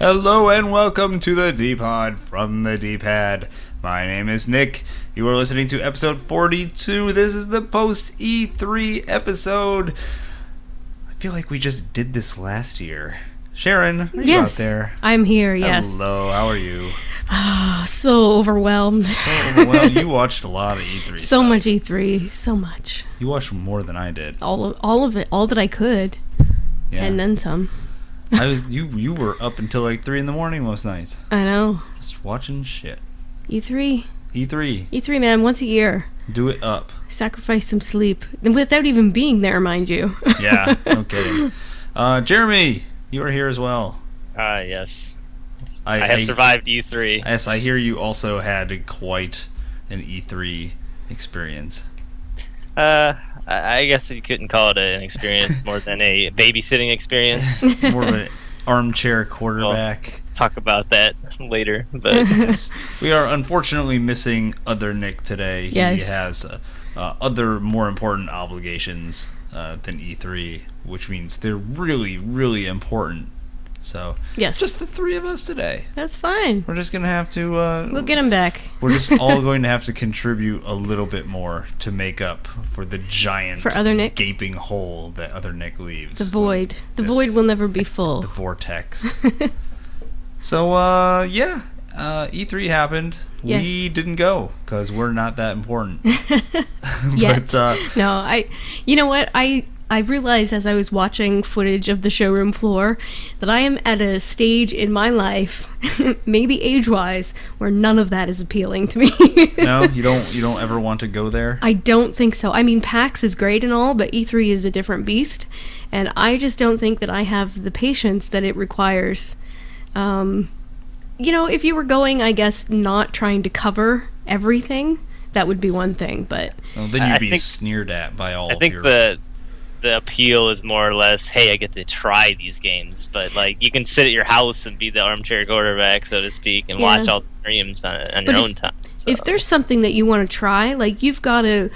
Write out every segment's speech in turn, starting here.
Hello and welcome to the DPod from the Dpad. My name is Nick. You are listening to episode 42. This is the post E3 episode. I feel like we just did this last year. Sharon, are you out there? I'm here, yes. Hello, how are you? So overwhelmed. Well, you watched a lot of E3 So much E3, so much. You watched more than I did. All of it, all that I could. Yeah. And then some. You were up until like 3 in the morning most nights. I know. Just watching shit. E3, man, once a year. Do it up. Sacrifice some sleep. Without even being there, mind you. Yeah, no kidding. Jeremy, you are here as well. Yes. I have survived E3. Yes, I hear you also had quite an E3 experience. I guess you couldn't call it an experience more than a babysitting experience. More of an armchair quarterback. We'll talk about that later. But yes. We are unfortunately missing other Nick today. Yes. He has other more important obligations than E3, which means they're really, really important. So, yes. Just the three of us today. That's fine. We're just going to have to... we'll get him back. We're just all going to have to contribute a little bit more to make up for the giant for other Nick? Gaping hole that other Nick leaves. The void. The void will never be full. The vortex. So, E3 happened. Yes. We didn't go because we're not that important. Yet. No, you know what? I realized as I was watching footage of the showroom floor that I am at a stage in my life, maybe age-wise, where none of that is appealing to me. No, you don't ever want to go there? I don't think so. I mean, PAX is great and all, but E3 is a different beast, and I just don't think that I have the patience that it requires. If you were going, I guess, not trying to cover everything, that would be one thing, but... Well, then you'd be sneered at by all of your... The appeal is more or less, hey, I get to try these games, but like you can sit at your house and be the armchair quarterback, so to speak, and watch all the streams on your own time. So. If there's something that you want to try, like you've got to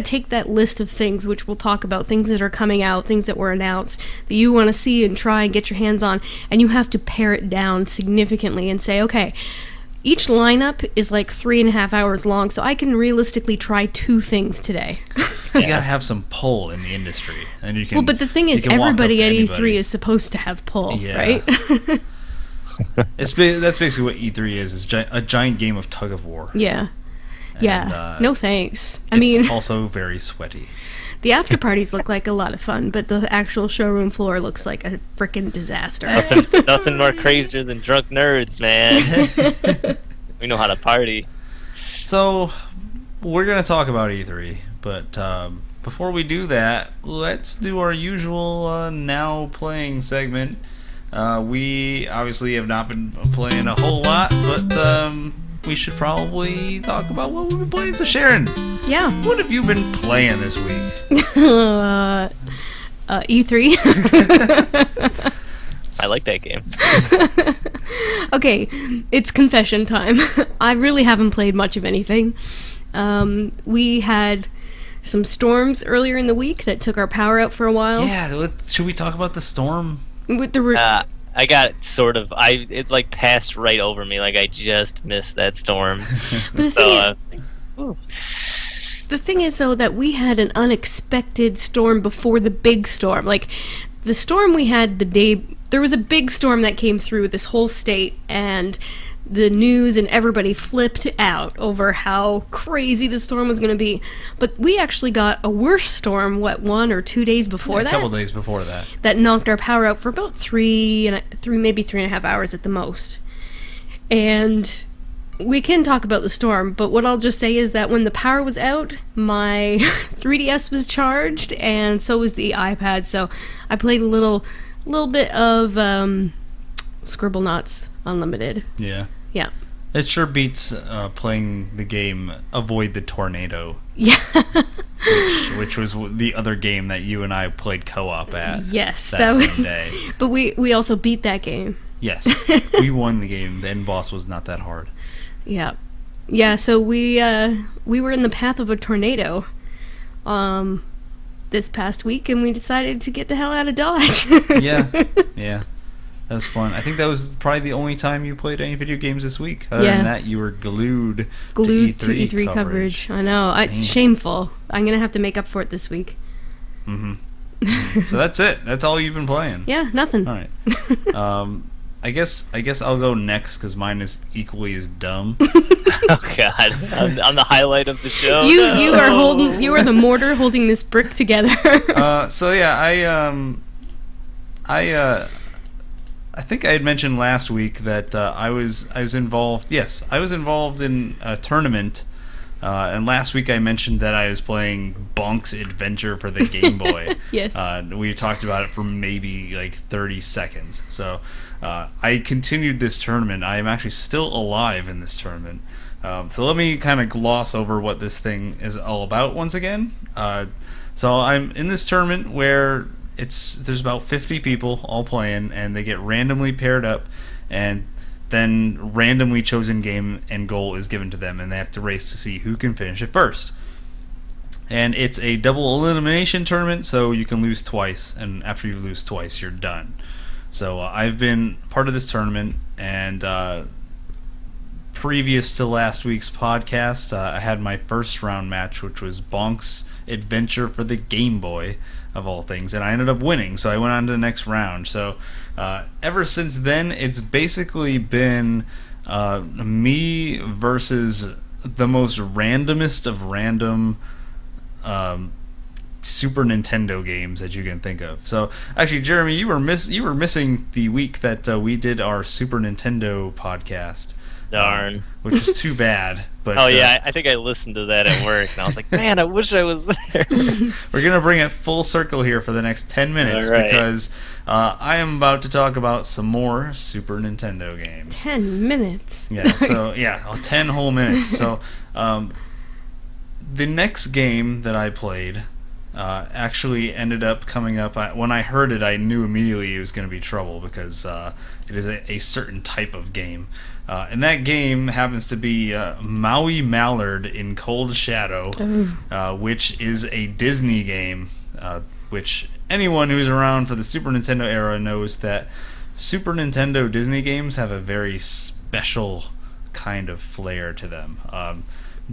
take that list of things, which we'll talk about, things that are coming out, things that were announced that you want to see and try and get your hands on, and you have to pare it down significantly and say, okay, each lineup is like 3.5 hours long, so I can realistically try 2 things today. You gotta have some pull in the industry, and you can. Well, but the thing is, everybody at E3 is supposed to have pull, right? That's basically what E3 is. It's a giant game of tug of war. Yeah. And, no thanks. It's also very sweaty. The after parties look like a lot of fun, but the actual showroom floor looks like a frickin' disaster. Nothing more crazier than drunk nerds, man. We know how to party. So, we're going to talk about E3, but before we do that, let's do our usual now playing segment. We obviously have not been playing a whole lot, but we should probably talk about what we've been playing. So Sharon, yeah, what have you been playing this week? E3. I like that game. Okay, it's confession time. I really haven't played much of anything. We had some storms earlier in the week that took our power out for a while. Yeah, should we talk about the storm? With the I got it like passed right over me. Like I just missed that storm. But the thing is, though, that we had an unexpected storm before the big storm. Like, the storm we had there was a big storm that came through this whole state, and the news and everybody flipped out over how crazy the storm was going to be. But we actually got a worse storm, 1 or 2 days before that? A couple days before that. That knocked our power out for about maybe 3.5 hours at the most. And we can talk about the storm, but what I'll just say is that when the power was out, my 3DS was charged, and so was the iPad, so I played a little bit of Scribblenauts Unlimited. Yeah. Yeah. It sure beats playing the game Avoid the Tornado. Yeah. which was the other game that you and I played co-op at. Yes. That same day. But we also beat that game. Yes. We won the game. The end boss was not that hard. Yeah. Yeah, so we were in the path of a tornado this past week, and we decided to get the hell out of Dodge. Yeah. That was fun. I think that was probably the only time you played any video games this week. Other Yeah. than that, you were glued to E3 coverage. I know. It's shameful. I'm going to have to make up for it this week. So that's it. That's all you've been playing. Yeah, nothing. All right. I guess I'll go next because mine is equally as dumb. Oh God! I'm the highlight of the show. You are the mortar holding this brick together. So yeah, I think I had mentioned last week that I was involved. Yes, I was involved in a tournament. And last week I mentioned that I was playing Bonk's Adventure for the Game Boy. Yes. We talked about it for maybe like 30 seconds. So I continued this tournament. I am actually still alive in this tournament. So let me kind of gloss over what this thing is all about once again. So I'm in this tournament where there's about 50 people all playing, and they get randomly paired up, and then randomly chosen game and goal is given to them, and they have to race to see who can finish it first. And it's a double elimination tournament, so you can lose twice, and after you lose twice, you're done. So I've been part of this tournament, and previous to last week's podcast, I had my first round match, which was Bonk's Adventure for the Game Boy, of all things, and I ended up winning, so I went on to the next round. So ever since then, it's basically been me versus the most randomest of random Super Nintendo games that you can think of. So actually, Jeremy, you were missing the week that we did our Super Nintendo podcast. Darn. Which is too bad. But oh yeah, I think I listened to that at work, and I was like, man, I wish I was there. We're gonna bring it full circle here for the next 10 minutes because I am about to talk about some more Super Nintendo games. 10 minutes. Yeah. So yeah, 10 whole minutes. So the next game that I played actually ended up coming up. When I heard it, I knew immediately it was going to be trouble because it is a certain type of game. And that game happens to be Maui Mallard in Cold Shadow, which is a Disney game, which anyone who's around for the Super Nintendo era knows that Super Nintendo Disney games have a very special kind of flair to them.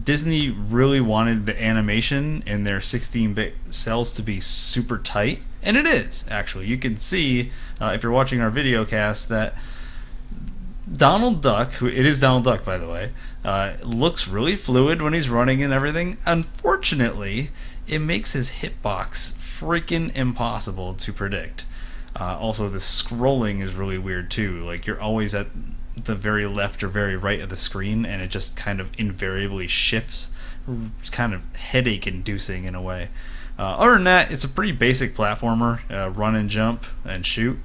Disney really wanted the animation in their 16-bit cells to be super tight, and it is, actually. You can see, if you're watching our videocast, that Donald Duck, it is Donald Duck, by the way, looks really fluid when he's running and everything. Unfortunately, it makes his hitbox freaking impossible to predict. Also, the scrolling is really weird, too. Like, you're always at the very left or very right of the screen, and it just kind of invariably shifts. It's kind of headache-inducing in a way. Other than that, it's a pretty basic platformer, run and jump and shoot.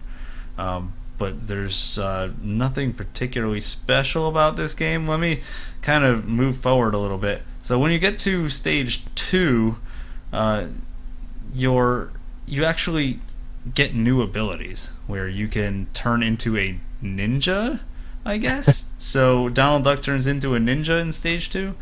But there's nothing particularly special about this game. Let me kind of move forward a little bit. So when you get to stage 2, you actually get new abilities where you can turn into a ninja, I guess. So Donald Duck turns into a ninja in stage 2.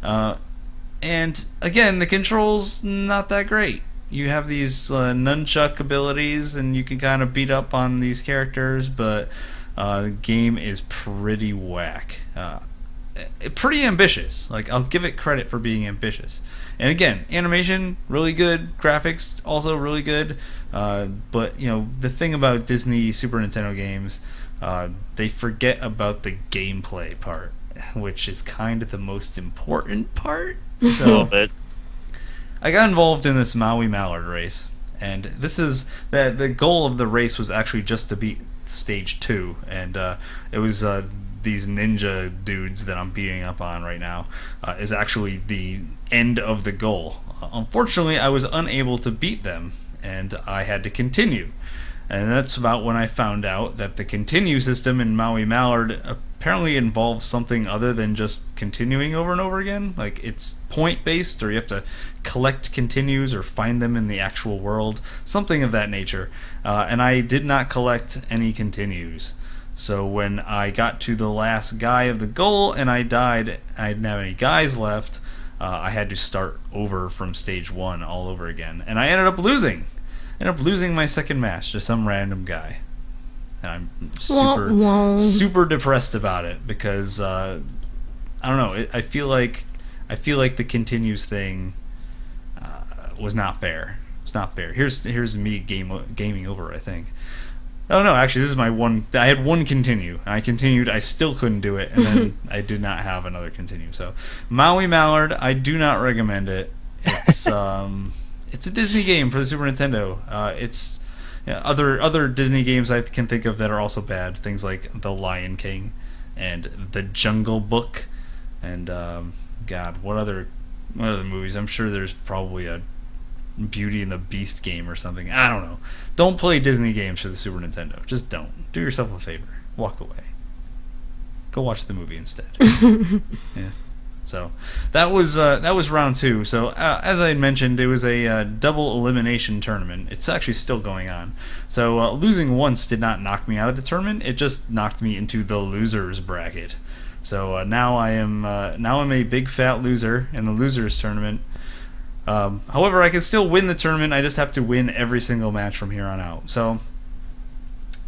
And again, the controls not that great. You have these nunchuck abilities, and you can kind of beat up on these characters, but the game is pretty whack. Pretty ambitious. Like, I'll give it credit for being ambitious. And again, animation, really good. Graphics, also really good. But, you know, the thing about Disney Super Nintendo games, they forget about the gameplay part, which is kind of the most important part. So, a little bit. I got involved in this Maui Mallard race, and this is the goal of the race was actually just to beat stage 2, and it was these ninja dudes that I'm beating up on right now is actually the end of the goal. Unfortunately, I was unable to beat them, and I had to continue. And that's about when I found out that the continue system in Maui Mallard apparently involves something other than just continuing over and over again. Like, it's point-based, or you have to collect continues or find them in the actual world, something of that nature. And I did not collect any continues. So when I got to the last guy of the goal and I died, I didn't have any guys left, I had to start over from stage 1 all over again. And I ended up losing my second match to some random guy. and I'm super depressed about it because I don't know. I feel like the continues thing was not fair. It's not fair. Here's me gaming over, I think. Oh no, actually this is my one. I had one continue, and I continued. I still couldn't do it, and then I did not have another continue. So Maui Mallard, I do not recommend it. It's it's a Disney game for the Super Nintendo. It's other Disney games I can think of that are also bad. Things like The Lion King and The Jungle Book, and God, what other movies? I'm sure there's probably a Beauty and the Beast game or something. I don't know. Don't play Disney games for the Super Nintendo. Just don't. Do yourself a favor. Walk away. Go watch the movie instead. Yeah. So that was round 2. So as I had mentioned, it was a double elimination tournament. It's actually still going on. So losing once did not knock me out of the tournament. It just knocked me into the losers bracket. So now I'm a big fat loser in the losers tournament. However, I can still win the tournament. I just have to win every single match from here on out. So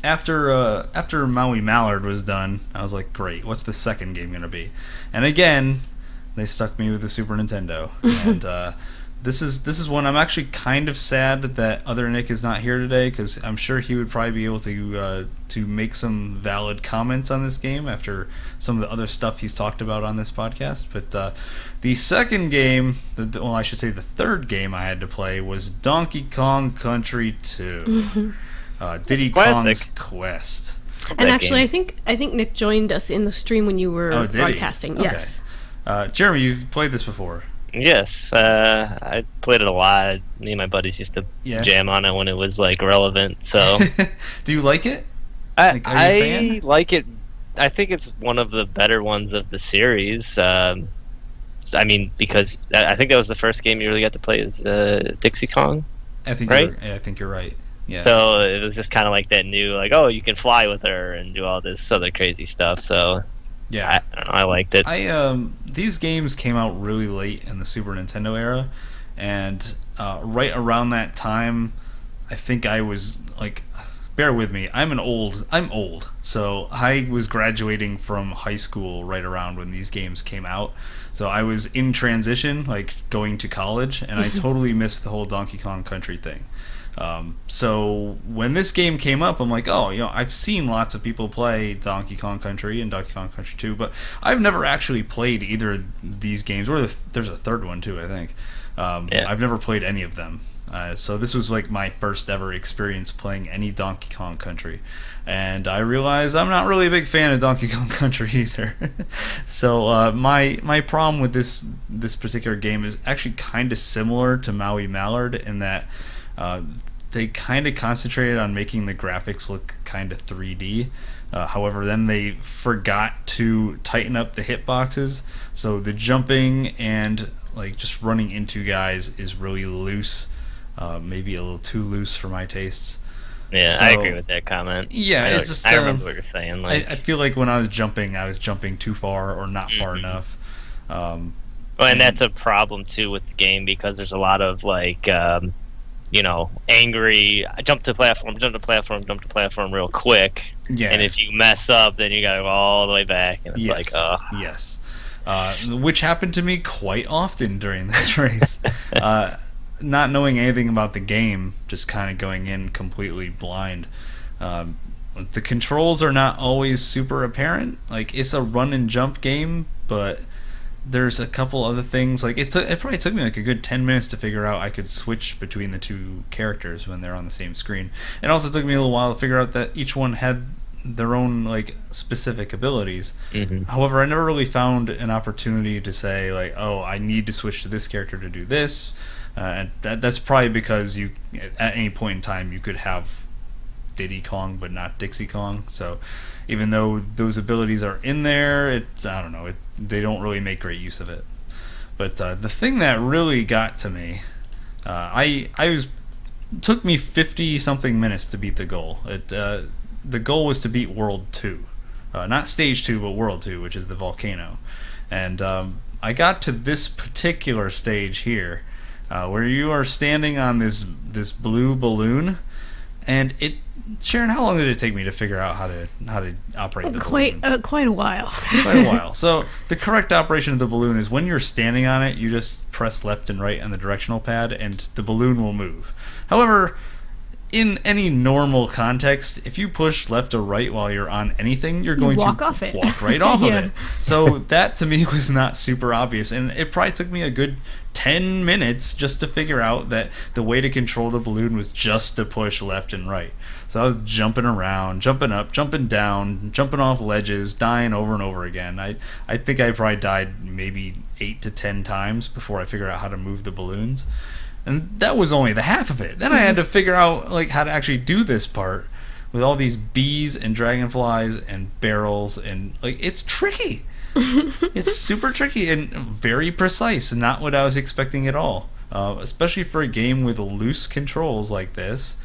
after Maui Mallard was done, I was like, great, what's the second game going to be? And again, they stuck me with the Super Nintendo. And this is one I'm actually kind of sad that other Nick is not here today, because I'm sure he would probably be able to make some valid comments on this game after some of the other stuff he's talked about on this podcast. But the second game, well, I should say the third game I had to play was Donkey Kong Country 2. Diddy Kong's Quest. And actually, I think Nick joined us in the stream when you were broadcasting. Okay. Yes. Jeremy, you've played this before. Yes, I played it a lot. Me and my buddies used to jam on it when it was like relevant. So, do you like it? I like it. I think it's one of the better ones of the series. I mean, because I think that was the first game you really got to play is Dixie Kong. I think you're right. Yeah. So it was just kind of like that new, like, oh, you can fly with her and do all this other crazy stuff. So yeah, I don't know, I liked it. These games came out really late in the Super Nintendo era, and right around that time, I think I was like, bear with me, I'm old, so I was graduating from high school right around when these games came out. So I was in transition, like going to college, and I totally missed the whole Donkey Kong Country thing. So when this game came up, I'm like, oh, I've seen lots of people play Donkey Kong Country and Donkey Kong Country 2, but I've never actually played either of these games. Or there's a third one too, I think. I've never played any of them. So this was like my first ever experience playing any Donkey Kong Country, and I realized I'm not really a big fan of Donkey Kong Country either. So my problem with this particular game is actually kind of similar to Maui Mallard in that they kind of concentrated on making the graphics look kind of 3D. However, then they forgot to tighten up the hitboxes, so the jumping and like just running into guys is really loose. Maybe a little too loose for my tastes. Yeah, I agree with that comment. Yeah, it's just I remember what you're saying. Like, I feel like when I was jumping too far or not far enough. And that's a problem too with the game, because there's a lot of like angry jump to platform real quick. Yeah. And if you mess up, then you gotta go all the way back, and it's like, oh. Yes. Which happened to me quite often during this race. Not knowing anything about the game, just kind of going in completely blind. The controls are not always super apparent. Like, it's a run and jump game, but there's a couple other things. Like, it probably took me like a good 10 minutes to figure out I could switch between the two characters when they're on the same screen. It also took me a little while to figure out that each one had their own like specific abilities. However, I never really found an opportunity to say like, oh, I need to switch to this character to do this. And that's probably because you, at any point in time, you could have Diddy Kong but not Dixie Kong. So even though those abilities are in there, they don't really make great use of it. But the thing that really got to me, took me 50 something minutes to beat the goal. The goal was to beat World 2, not Stage 2, but World 2, which is the volcano. And I got to this particular stage here. Where you are standing on this blue balloon, and Sharon, how long did it take me to figure out how to operate the balloon? Quite a while. Quite a while. So the correct operation of the balloon is when you're standing on it, you just press left and right on the directional pad, and the balloon will move. However, in any normal context, if you push left or right while you're on anything, you're going to walk right off of it. So that to me was not super obvious, and it probably took me a good 10 minutes just to figure out that the way to control the balloon was just to push left and right. So I was jumping around, jumping up, jumping down, jumping off ledges, dying over and over again. I think I probably died maybe 8 to 10 times before I figured out how to move the balloons. And that was only the half of it. Then I had to figure out like how to actually do this part with all these bees and dragonflies and barrels, and like it's tricky. It's super tricky and very precise, not what I was expecting at all. Especially for a game with loose controls like this.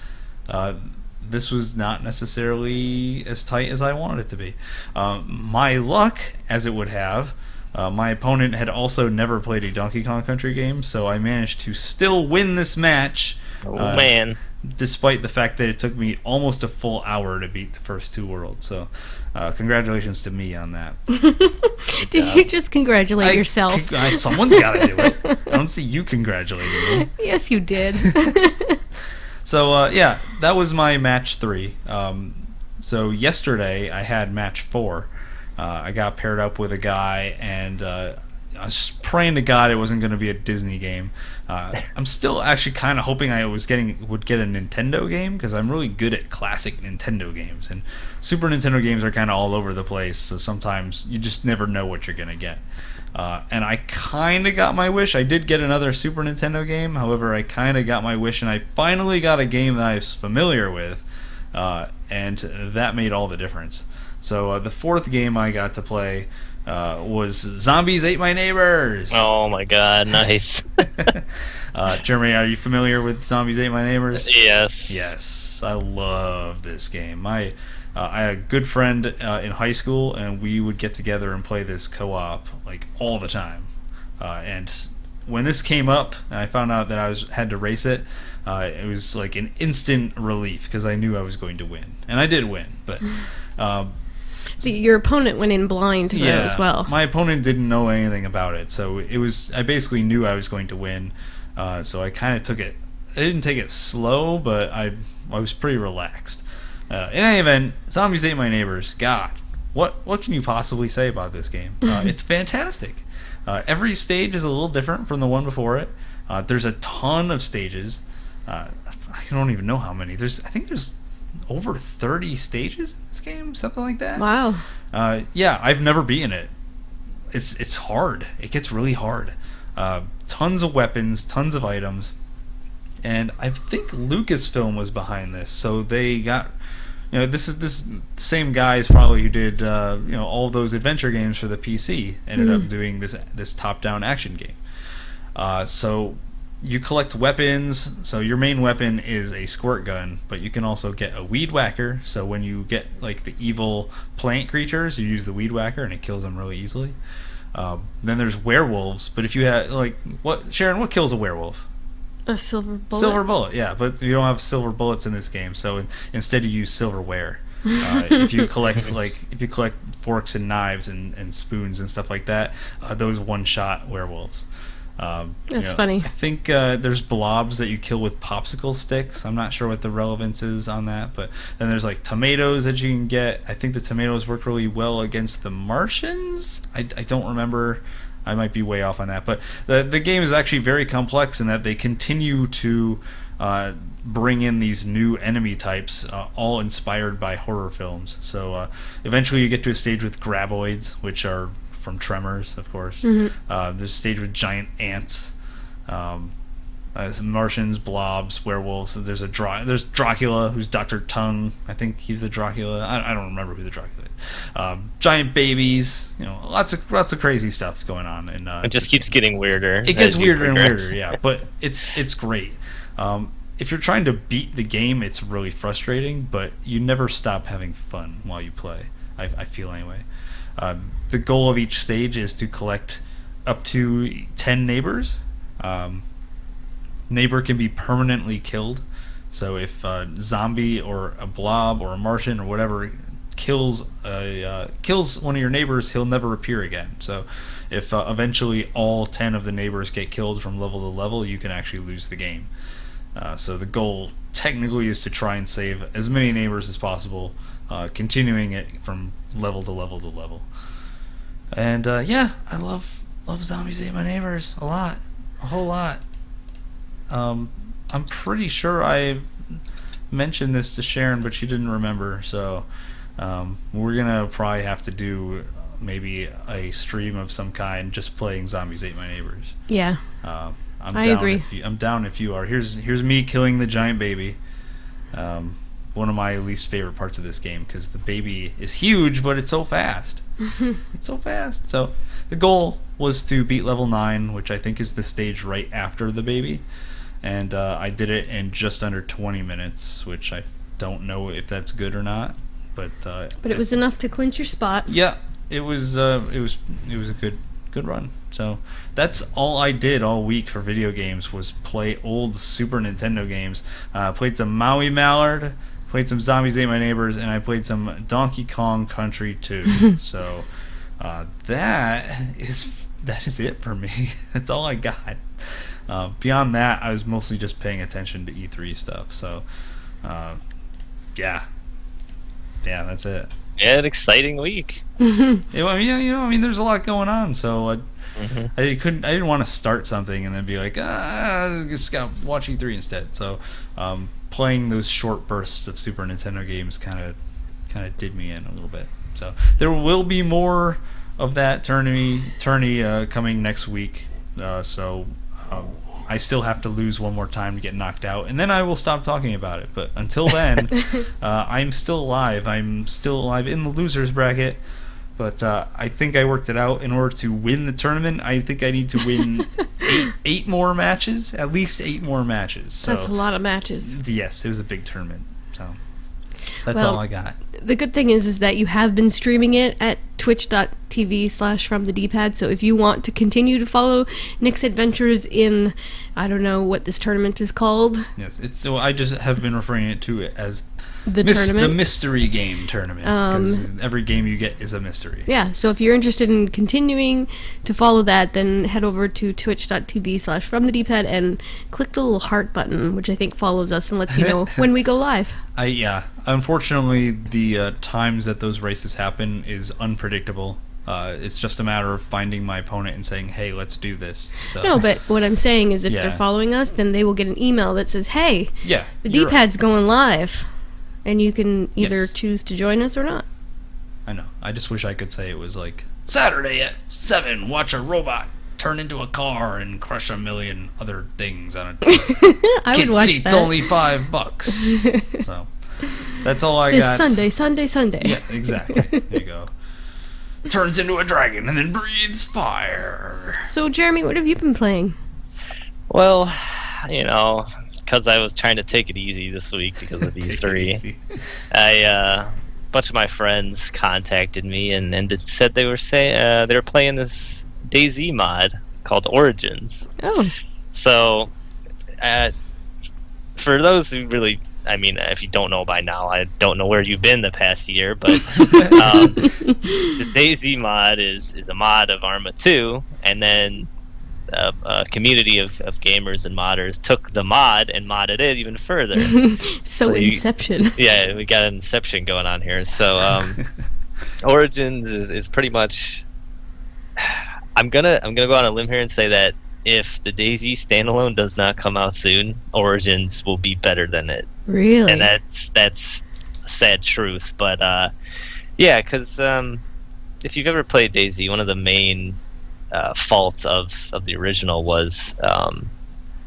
This was not necessarily as tight as I wanted it to be. My luck, as it would have, my opponent had also never played a Donkey Kong Country game, so I managed to still win this match. Oh, man. Despite the fact that it took me almost a full hour to beat the first two worlds. So congratulations to me on that. Did you just congratulate yourself? Someone's got to do it. I don't see you congratulating me. Yes, you did. So, yeah, that was my match 3. So yesterday I had match 4. I got paired up with a guy, and I was praying to God it wasn't going to be a Disney game. I'm still actually kind of hoping I would get a Nintendo game, because I'm really good at classic Nintendo games, and Super Nintendo games are kind of all over the place, so sometimes you just never know what you're going to get. And I kind of got my wish. I did get another Super Nintendo game, however, I kind of got my wish, and I finally got a game that I was familiar with, and that made all the difference. So the fourth game I got to play was Zombies Ate My Neighbors. Oh my god, nice. Jeremy, are you familiar with Zombies Ate My Neighbors? Yes. Yes, I love this game. I had a good friend in high school, and we would get together and play this co-op like all the time. And when this came up, and I found out that I had to race it, it was like an instant relief, because I knew I was going to win, and I did win. But your opponent went in blind though, as well. My opponent didn't know anything about it, so I basically knew I was going to win. So I kind of took it. I didn't take it slow, but I was pretty relaxed. In any event, Zombies Ate My Neighbors. God, what can you possibly say about this game? It's fantastic. Every stage is a little different from the one before it. There's a ton of stages. I don't even know how many. I think there's over 30 stages in this game, something like that. Wow. Yeah, I've never beaten it. It's hard. It gets really hard. Tons of weapons, tons of items, and I think Lucasfilm was behind this. So they got, this same guys probably who did all those adventure games for the PC ended up doing this top-down action game. So you collect weapons. So your main weapon is a squirt gun, but you can also get a weed whacker. So when you get like the evil plant creatures, you use the weed whacker and it kills them really easily. Then there's werewolves, but if you have Sharon, what kills a werewolf? A silver bullet. Silver bullet, yeah, but you don't have silver bullets in this game, so instead you use silverware. If you collect forks and knives and spoons and stuff like that, those one-shot werewolves. That's funny. I think there's blobs that you kill with popsicle sticks. I'm not sure what the relevance is on that, but then there's like tomatoes that you can get. I think the tomatoes work really well against the Martians. I don't remember. I might be way off on that, but the game is actually very complex in that they continue to bring in these new enemy types, all inspired by horror films. So eventually you get to a stage with graboids, which are from Tremors, of course. There's a stage with giant ants, Martians, blobs, werewolves. There's Dracula, who's Dr. Tongue. I think he's the Dracula. I don't remember who the Dracula is. Giant babies. Lots of crazy stuff going on. And it just keeps getting weirder. It gets weirder and weirder, yeah. But it's great. If you're trying to beat the game, it's really frustrating, but you never stop having fun while you play. I feel anyway. The goal of each stage is to collect up to 10 neighbors. Neighbor can be permanently killed, So if a zombie or a blob or a Martian or whatever kills one of your neighbors, he'll never appear again. So if eventually all 10 of the neighbors get killed from level to level, you can actually lose the game. So the goal technically is to try and save as many neighbors as possible, continuing it from level to level to level. And yeah, I love Zombies Ate My Neighbors a lot, a whole lot. I'm pretty sure I've mentioned this to Sharon, but she didn't remember. So we're gonna probably have to do maybe a stream of some kind just playing Zombies Ate My Neighbors. Yeah. I agree. I'm down if you are. Here's me killing the giant baby. One of my least favorite parts of this game, because the baby is huge, but it's so fast. It's so fast. So the goal was to beat level 9, which I think is the stage right after the baby. And I did it in just under 20 minutes, which I don't know if that's good or not. But it was enough to clinch your spot. Yeah, it was a good run. So that's all I did all week for video games, was play old Super Nintendo games. Played some Maui Mallard, played some Zombies Ate My Neighbors, and I played some Donkey Kong Country 2. So that is it for me. That's all I got. Beyond that, I was mostly just paying attention to E3 stuff. So yeah, that's it. Yeah, an exciting week. I mean, there's a lot going on, so I didn't want to start something and then be like, just got watch E3 instead. So playing those short bursts of Super Nintendo games kind of did me in a little bit. So there will be more of that tourney coming next week. So I still have to lose one more time to get knocked out, and then I will stop talking about it. But until then, I'm still alive. I'm still alive in the losers bracket. But I think I worked it out. In order to win the tournament, I think I need to win eight more matches, at least 8 more matches. So, that's a lot of matches. Yes, it was a big tournament. So that's all I got. The good thing is that you have been streaming it at twitch.tv/from the Dpad. So if you want to continue to follow Nick's adventures in, I don't know what this tournament is called. Yes, so I just have been referring to it as tournament, the mystery game tournament, because every game you get is a mystery. Yeah, so if you're interested in continuing to follow that, then head over to twitch.tv/from the Dpad and click the little heart button, which I think follows us and lets you know when we go live. Unfortunately, the times that those races happen is unpredictable. It's just a matter of finding my opponent and saying, hey, let's do this. So. No, but what I'm saying is if they're following us, then they will get an email that says, hey, the Dpad's going live. And you can either choose to join us or not. I know. I just wish I could say it was like, Saturday at 7, watch a robot turn into a car and crush a million other things on a I would watch seat's that. only $5. So that's all I got. Sunday. Yeah, exactly. There you go. Turns into a dragon and then breathes fire. So, Jeremy, what have you been playing? Well, because I was trying to take it easy this week because of E3, a bunch of my friends contacted me and it said they were playing this DayZ mod called Origins. Oh. So, for those who really, if you don't know by now, I don't know where you've been the past year, but the DayZ mod is a mod of Arma 2, and then a community of gamers and modders took the mod and modded it even further. So Inception. Yeah, we got an Inception going on here. So Origins is pretty much. I'm gonna go on a limb here and say that if the DayZ standalone does not come out soon, Origins will be better than it. Really? And that's a sad truth, but yeah, because if you've ever played DayZ, one of the main faults of the original was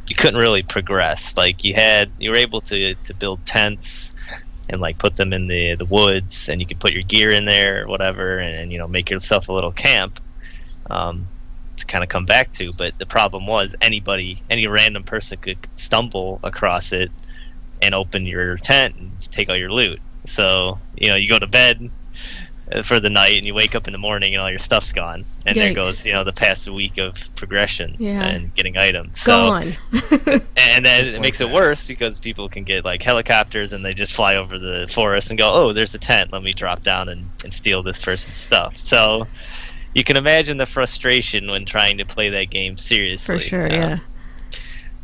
you couldn't really progress. Like you were able to build tents and like put them in the woods, and you could put your gear in there or whatever, and make yourself a little camp to kind of come back to. But the problem was any random person could stumble across it and open your tent and take all your loot. So you go to bed, for the night, and you wake up in the morning and all your stuff's gone, and there Yikes. goes the past week of progression and getting items. Gone. And then it makes it worse because people can get like helicopters and they just fly over the forest and go, oh, there's a tent, let me drop down and steal this person's stuff. So you can imagine the frustration when trying to play that game seriously. For sure, yeah.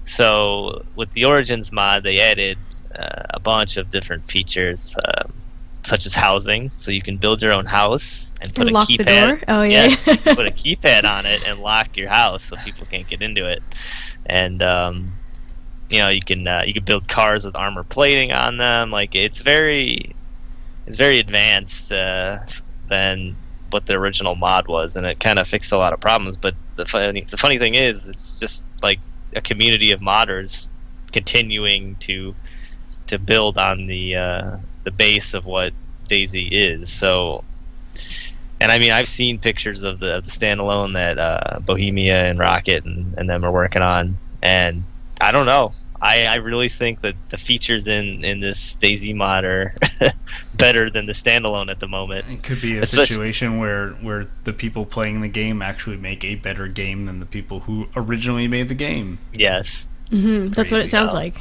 So with the Origins mod, they added a bunch of different features, such as housing, so you can build your own house and put And a lock keypad. the door? Oh, yeah. Put a keypad on it and lock your house so people can't get into it. And you can build cars with armor plating on them. Like it's very advanced than what the original mod was, and it kind of fixed a lot of problems. But the funny thing is, it's just like a community of modders continuing to build on the base of what DayZ is. So, and I mean, I've seen pictures of the standalone that Bohemia and Rocket and them are working on, and I don't know. I really think that the features in this DayZ mod are better than the standalone at the moment. It could be a situation where the people playing the game actually make a better game than the people who originally made the game. Yes. That's what it sounds like.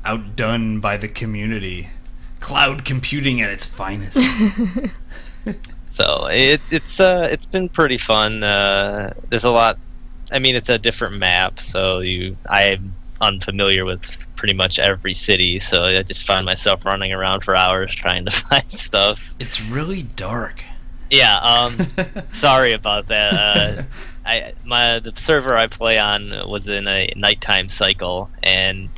Outdone by the community. Cloud computing at its finest. So it's been pretty fun. There's a lot. I mean, it's a different map, so I'm unfamiliar with pretty much every city, so I just find myself running around for hours trying to find stuff. It's really dark. Yeah. Sorry about that. The server I play on was in a nighttime cycle, and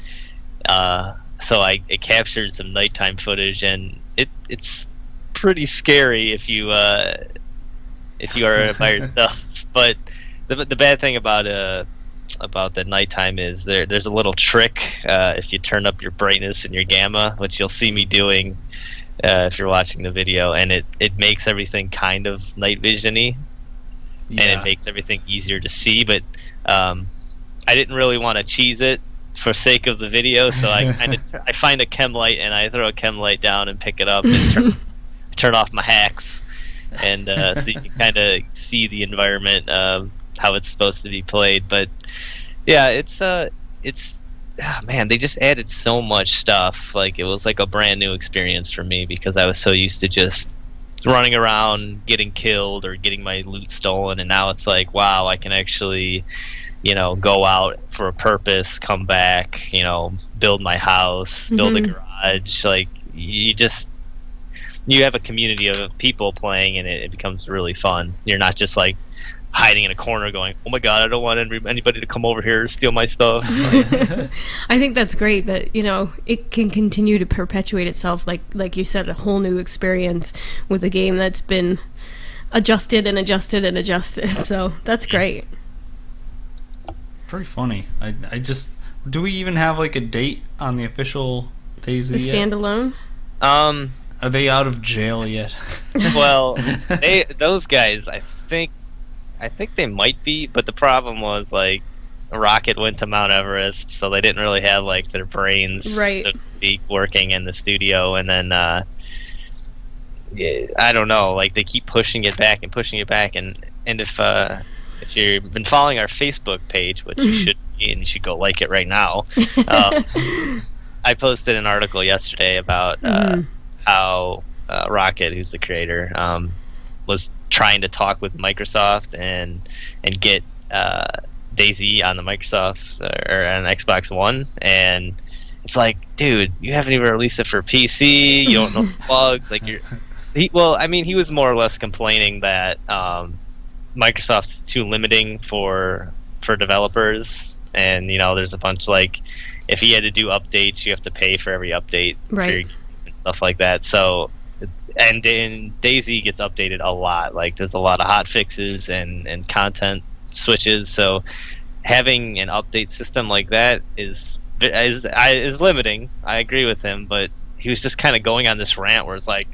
so I captured some nighttime footage, and it's pretty scary if you are by yourself. But the bad thing about the nighttime is there's a little trick if you turn up your brightness and your gamma, which you'll see me doing if you're watching the video, and it makes everything kind of night vision-y, and it makes everything easier to see. But I didn't really want to cheese it for sake of the video, so I find a chem light and I throw a chem light down and pick it up and turn off my hacks, and so you can kind of see the environment, how it's supposed to be played. But yeah, it's man, they just added so much stuff. Like it was like a brand new experience for me because I was so used to just running around getting killed or getting my loot stolen, and now it's like, wow, I can actually go out for a purpose, come back, build my house, build a garage. Like you have a community of people playing, and it becomes really fun. You're not just like hiding in a corner going, oh my god, I don't want anybody to come over here and steal my stuff. I think that's great that it can continue to perpetuate itself, like you said, a whole new experience with a game that's been adjusted and adjusted and adjusted. So that's great. Pretty funny. I just, do we even have like a date on the official DayZ The yet? standalone? Are they out of jail yet? Well, those guys, I think they might be, but the problem was like Rocket went to Mount Everest, so they didn't really have like their brains, right, so to speak, working in the studio, and then I don't know, like they keep pushing it back, and if you've been following our Facebook page, which you should be, and you should go like it right now, I posted an article yesterday about how Rocket, who's the creator, was trying to talk with Microsoft and get DayZ on the Microsoft or on Xbox One, and it's like, dude, you haven't even released it for PC. You don't know the bugs. Like he was more or less complaining that Microsoft's too limiting for developers, and there's a bunch, like if he had to do updates, you have to pay for every update, right, and stuff like that. So. And DayZ gets updated a lot. Like there's a lot of hot fixes and content switches. So having an update system like that is limiting. I agree with him, but he was just kind of going on this rant where it's like,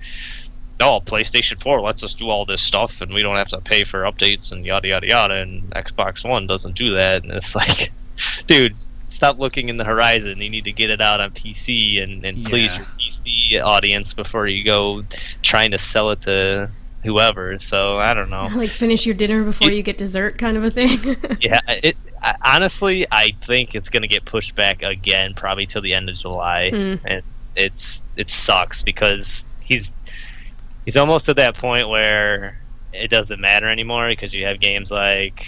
no, PlayStation 4 lets us do all this stuff, and we don't have to pay for updates and yada yada yada. And Xbox One doesn't do that. And it's like, dude, stop looking in the horizon. You need to get it out on PC and please your PC the audience before you go trying to sell it to whoever. So I don't know. Like finish your dinner before you get dessert, kind of a thing. Yeah, honestly, I think it's going to get pushed back again, probably till the end of July, and it sucks because he's almost at that point where it doesn't matter anymore because you have games like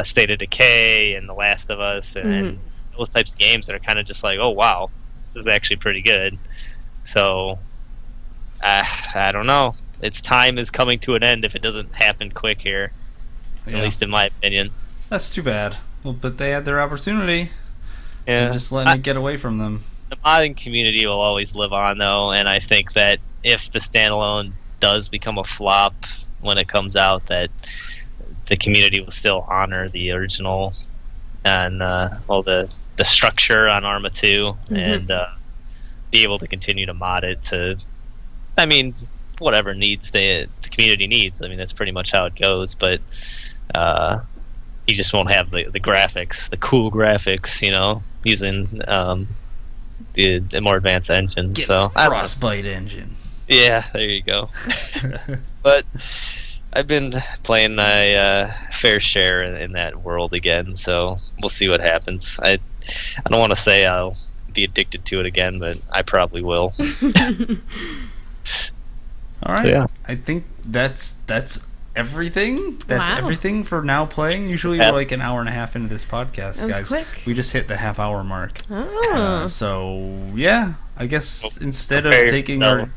State of Decay and The Last of Us and those types of games that are kind of just like, oh wow, this is actually pretty good. So I don't know. Its time is coming to an end if it doesn't happen quick here, at least in my opinion. That's too bad. Well, but they had their opportunity. Yeah, just letting it get away from them. The modding community will always live on, though, and I think that if the standalone does become a flop when it comes out, that the community will still honor the original and the structure on Arma 2 and be able to continue to mod it to, I mean, whatever needs the community needs. I mean, that's pretty much how it goes, but you just won't have the graphics, the cool graphics, you know, using the more advanced engine. Get so Frostbite engine. Yeah, there you go. But I've been playing my fair share in that world again, so we'll see what happens. I don't want to say I'll be addicted to it again, but I probably will. All right. So, yeah. I think that's everything. That's Wow. everything for now playing. Usually we're like an hour and a half into this podcast, That was guys. quick. We just hit the half-hour mark. Oh. So yeah, I guess instead of Okay, taking so-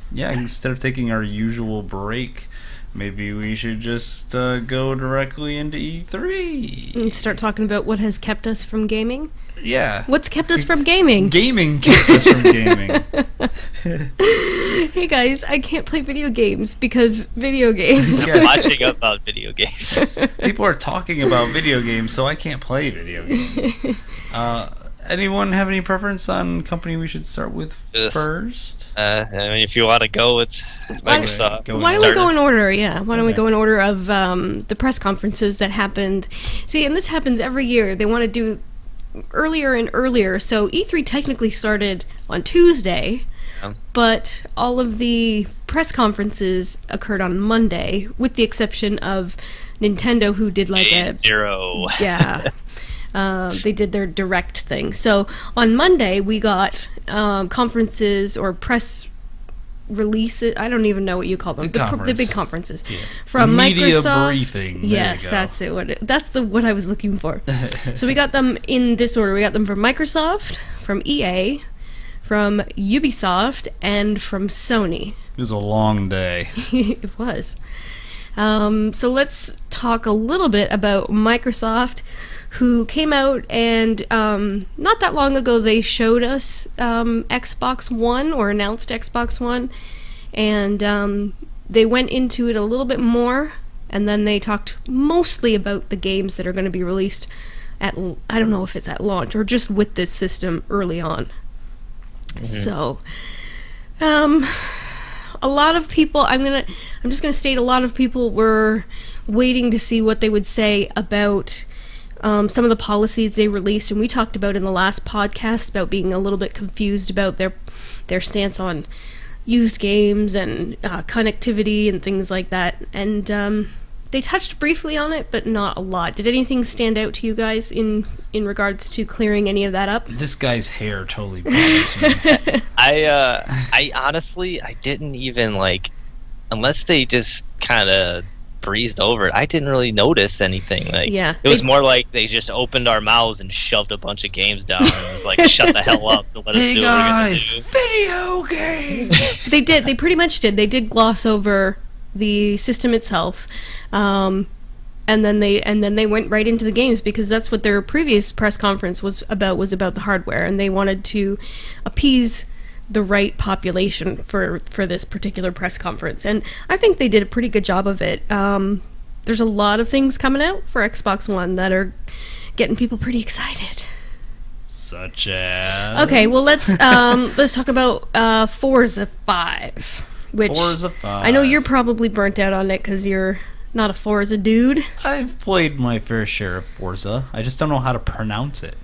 our usual break, maybe we should just go directly into E3. And start talking about what has kept us from gaming. Yeah. What's kept us from gaming? Gaming kept us from gaming. Hey guys, I can't play video games because video games. Yeah. Watching about video games. People are talking about video games, so I can't play video games. Anyone have any preference on company we should start with first? I mean, if you want to go with Microsoft, Why don't we go in order? Yeah, why don't we go in order of the press conferences that happened? See, and this happens every year. They want to do earlier and earlier. So E3 technically started on Tuesday, but all of the press conferences occurred on Monday, with the exception of Nintendo, who did like a Zero. yeah. They did their direct thing. So on Monday we got conferences or press releases. I don't even know what you call them. The big conferences from media Microsoft. briefing. There Yes, you go. that's it. That's what I was looking for. So we got them in this order. We got them from Microsoft, from EA, from Ubisoft, and from Sony. It was a long day. It was. So let's talk a little bit about Microsoft, who came out and not that long ago they showed us Xbox One, or announced Xbox One, and they went into it a little bit more, and then they talked mostly about the games that are going to be released at, I don't know if it's at launch or just with this system early on. So a lot of people, I'm just gonna state, a lot of people were waiting to see what they would say about some of the policies they released, and we talked about in the last podcast about being a little bit confused about their stance on used games and connectivity and things like that. And they touched briefly on it, but not a lot. Did anything stand out to you guys in regards to clearing any of that up? This guy's hair totally bothers me. I honestly, I didn't even unless they just kind of breezed over it, I didn't really notice anything. Yeah, it was more like they just opened our mouths and shoved a bunch of games down and was like, shut the hell up and let us do what we're gonna do. Video games! They did. They pretty much did. They did gloss over the system itself, and then they went right into the games, because that's what their previous press conference was about the hardware, and they wanted to appease the right population for this particular press conference, and I think they did a pretty good job of it. There's a lot of things coming out for Xbox One that are getting people pretty excited. Such as... Okay, well let's talk about Forza 5. Which Forza 5. I know you're probably burnt out on it because you're not a Forza dude. I've played my fair share of Forza. I just don't know how to pronounce it.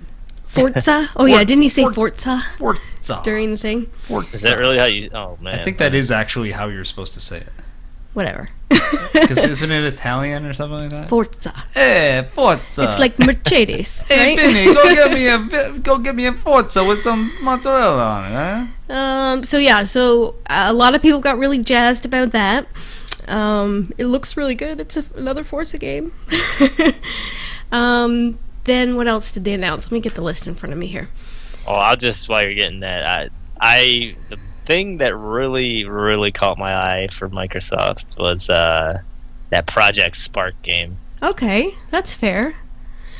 Forza? Oh yeah, didn't he say Forza Forza. during the thing? Is that really how you? Oh man, I think that is actually how you're supposed to say it. Whatever. Because isn't it Italian or something like that? Forza. Forza. It's like Mercedes, Hey, right? Vinny, go get me a Forza with some mozzarella on it, huh? So a lot of people got really jazzed about that. It looks really good. It's another Forza game. Then what else did they announce? Let me get the list in front of me here. Oh, I'll just while you're getting that, the thing that really caught my eye for Microsoft was that Project Spark game. Okay, that's fair.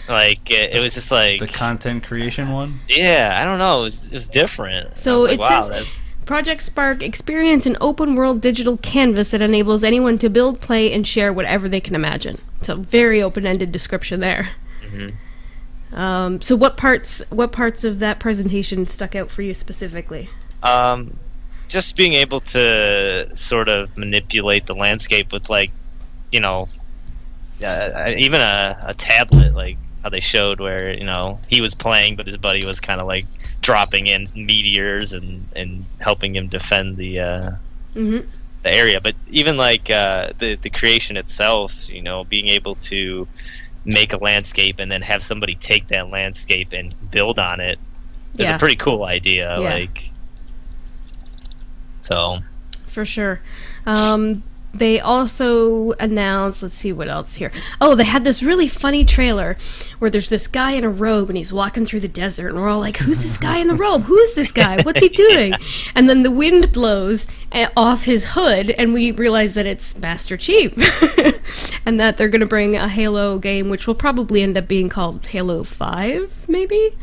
Like it was just like the content creation one. Yeah, I don't know. It was different. So it says Project Spark experience an open world digital canvas that enables anyone to build, play, and share whatever they can imagine. So very open-ended description there. Mm-hmm. So what parts of that presentation stuck out for you specifically? Just being able to sort of manipulate the landscape with even a tablet, like how they showed where he was playing, but his buddy was kind of like dropping in meteors and helping him defend the area. But even like the creation itself, being able to make a landscape and then have somebody take that landscape and build on it is a pretty cool idea. Yeah. So for sure. They also announced, let's see what else here. Oh, they had this really funny trailer where there's this guy in a robe and he's walking through the desert and we're all like, who's this guy in the robe? Who is this guy? What's he doing? And then the wind blows off his hood and we realize that it's Master Chief and that they're going to bring a Halo game, which will probably end up being called Halo 5, maybe,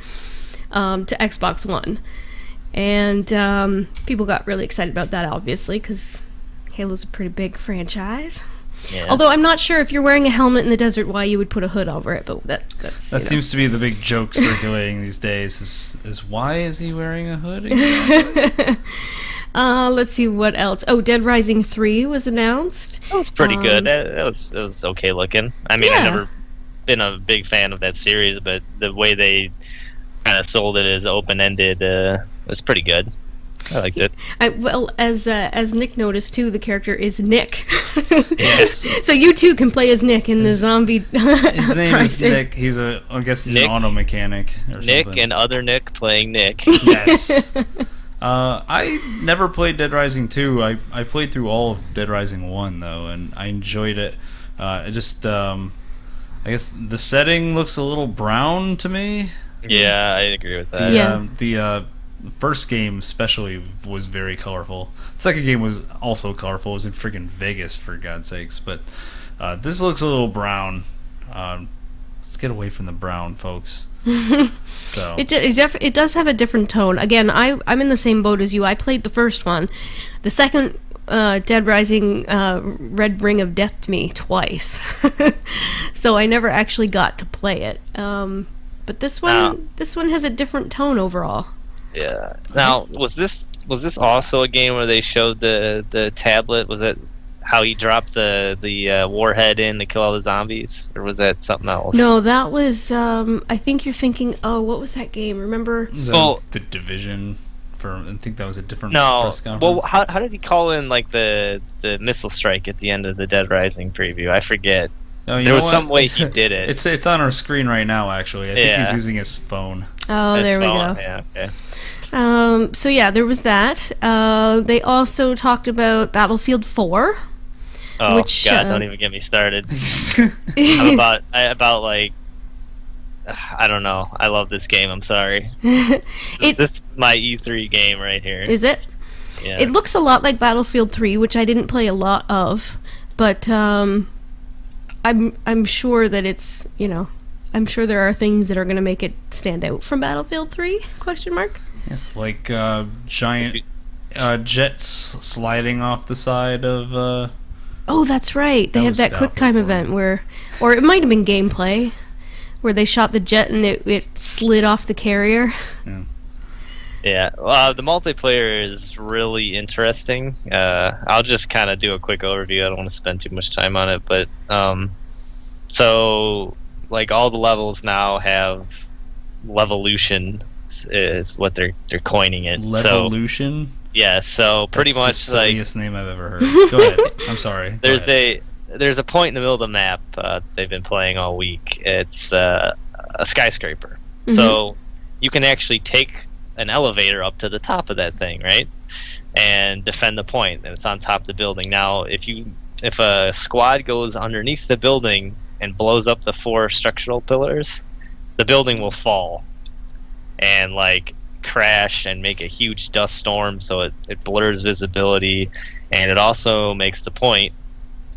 to Xbox One. And people got really excited about that, obviously, because Halo's a pretty big franchise. Yeah. Although I'm not sure if you're wearing a helmet in the desert why you would put a hood over it, but that seems to be the big joke circulating these days is why is he wearing a hood again? Let's see what else. Oh, Dead Rising 3 was announced. That was pretty good. It was okay looking. I mean, I've never been a big fan of that series, but the way they kind of sold it as open-ended was pretty good. I liked it. As Nick noticed too, the character is Nick. Yes. So you too can play as Nick in the zombie. His name is Nick. I guess he's Nick, an auto mechanic or Nick something. and other Nick playing Nick. Yes. I never played Dead Rising 2. I played through all of Dead Rising 1 though, and I enjoyed it. I guess the setting looks a little brown to me. Yeah, I agree with that. The first game especially was very colorful. The second game was also colorful. It was in freaking Vegas, for God's sakes. But this looks a little brown. Let's get away from the brown, folks. So it does have a different tone. Again, I'm in the same boat as you. I played the first one. The second Dead Rising Red Ring of Death to me twice. So I never actually got to play it. But this one has a different tone overall. Yeah. Now, was this also a game where they showed the tablet? Was that how he dropped the warhead in to kill all the zombies, or was that something else? No, that was. I think you're thinking. Oh, what was that game? Remember? The Division. I think that was a different press conference. Well, how did he call in like the missile strike at the end of the Dead Rising preview? I forget. No, there was some way he did it. It's on our screen right now. Actually, I think he's using his phone. Oh, there we go. Yeah. Okay. So yeah, there was that. They also talked about Battlefield 4. Oh which, God! Don't even get me started. I'm about I don't know. I love this game. I'm sorry. This is my E3 game right here. Is it? Yeah. It looks a lot like Battlefield 3, which I didn't play a lot of, but I'm sure that it's I'm sure there are things that are going to make it stand out from Battlefield 3? ? Yes, like giant jets sliding off the side of. Oh, that's right. They had that QuickTime event or it might have been gameplay, where they shot the jet and it slid off the carrier. Yeah. Well, the multiplayer is really interesting. I'll just kind of do a quick overview. I don't want to spend too much time on it, but so like all the levels now have Levolution is what they're coining it. Levolution. So, yeah, so pretty much the like silliest name I've ever heard. Go ahead. I'm sorry. There's a point in the middle of the map they've been playing all week. It's a skyscraper, so you can actually take an elevator up to the top of that thing, right, and defend the point, and it's on top of the building. Now, if a squad goes underneath the building and blows up the 4 structural pillars, the building will fall and like crash and make a huge dust storm, so it blurs visibility, and it also makes the point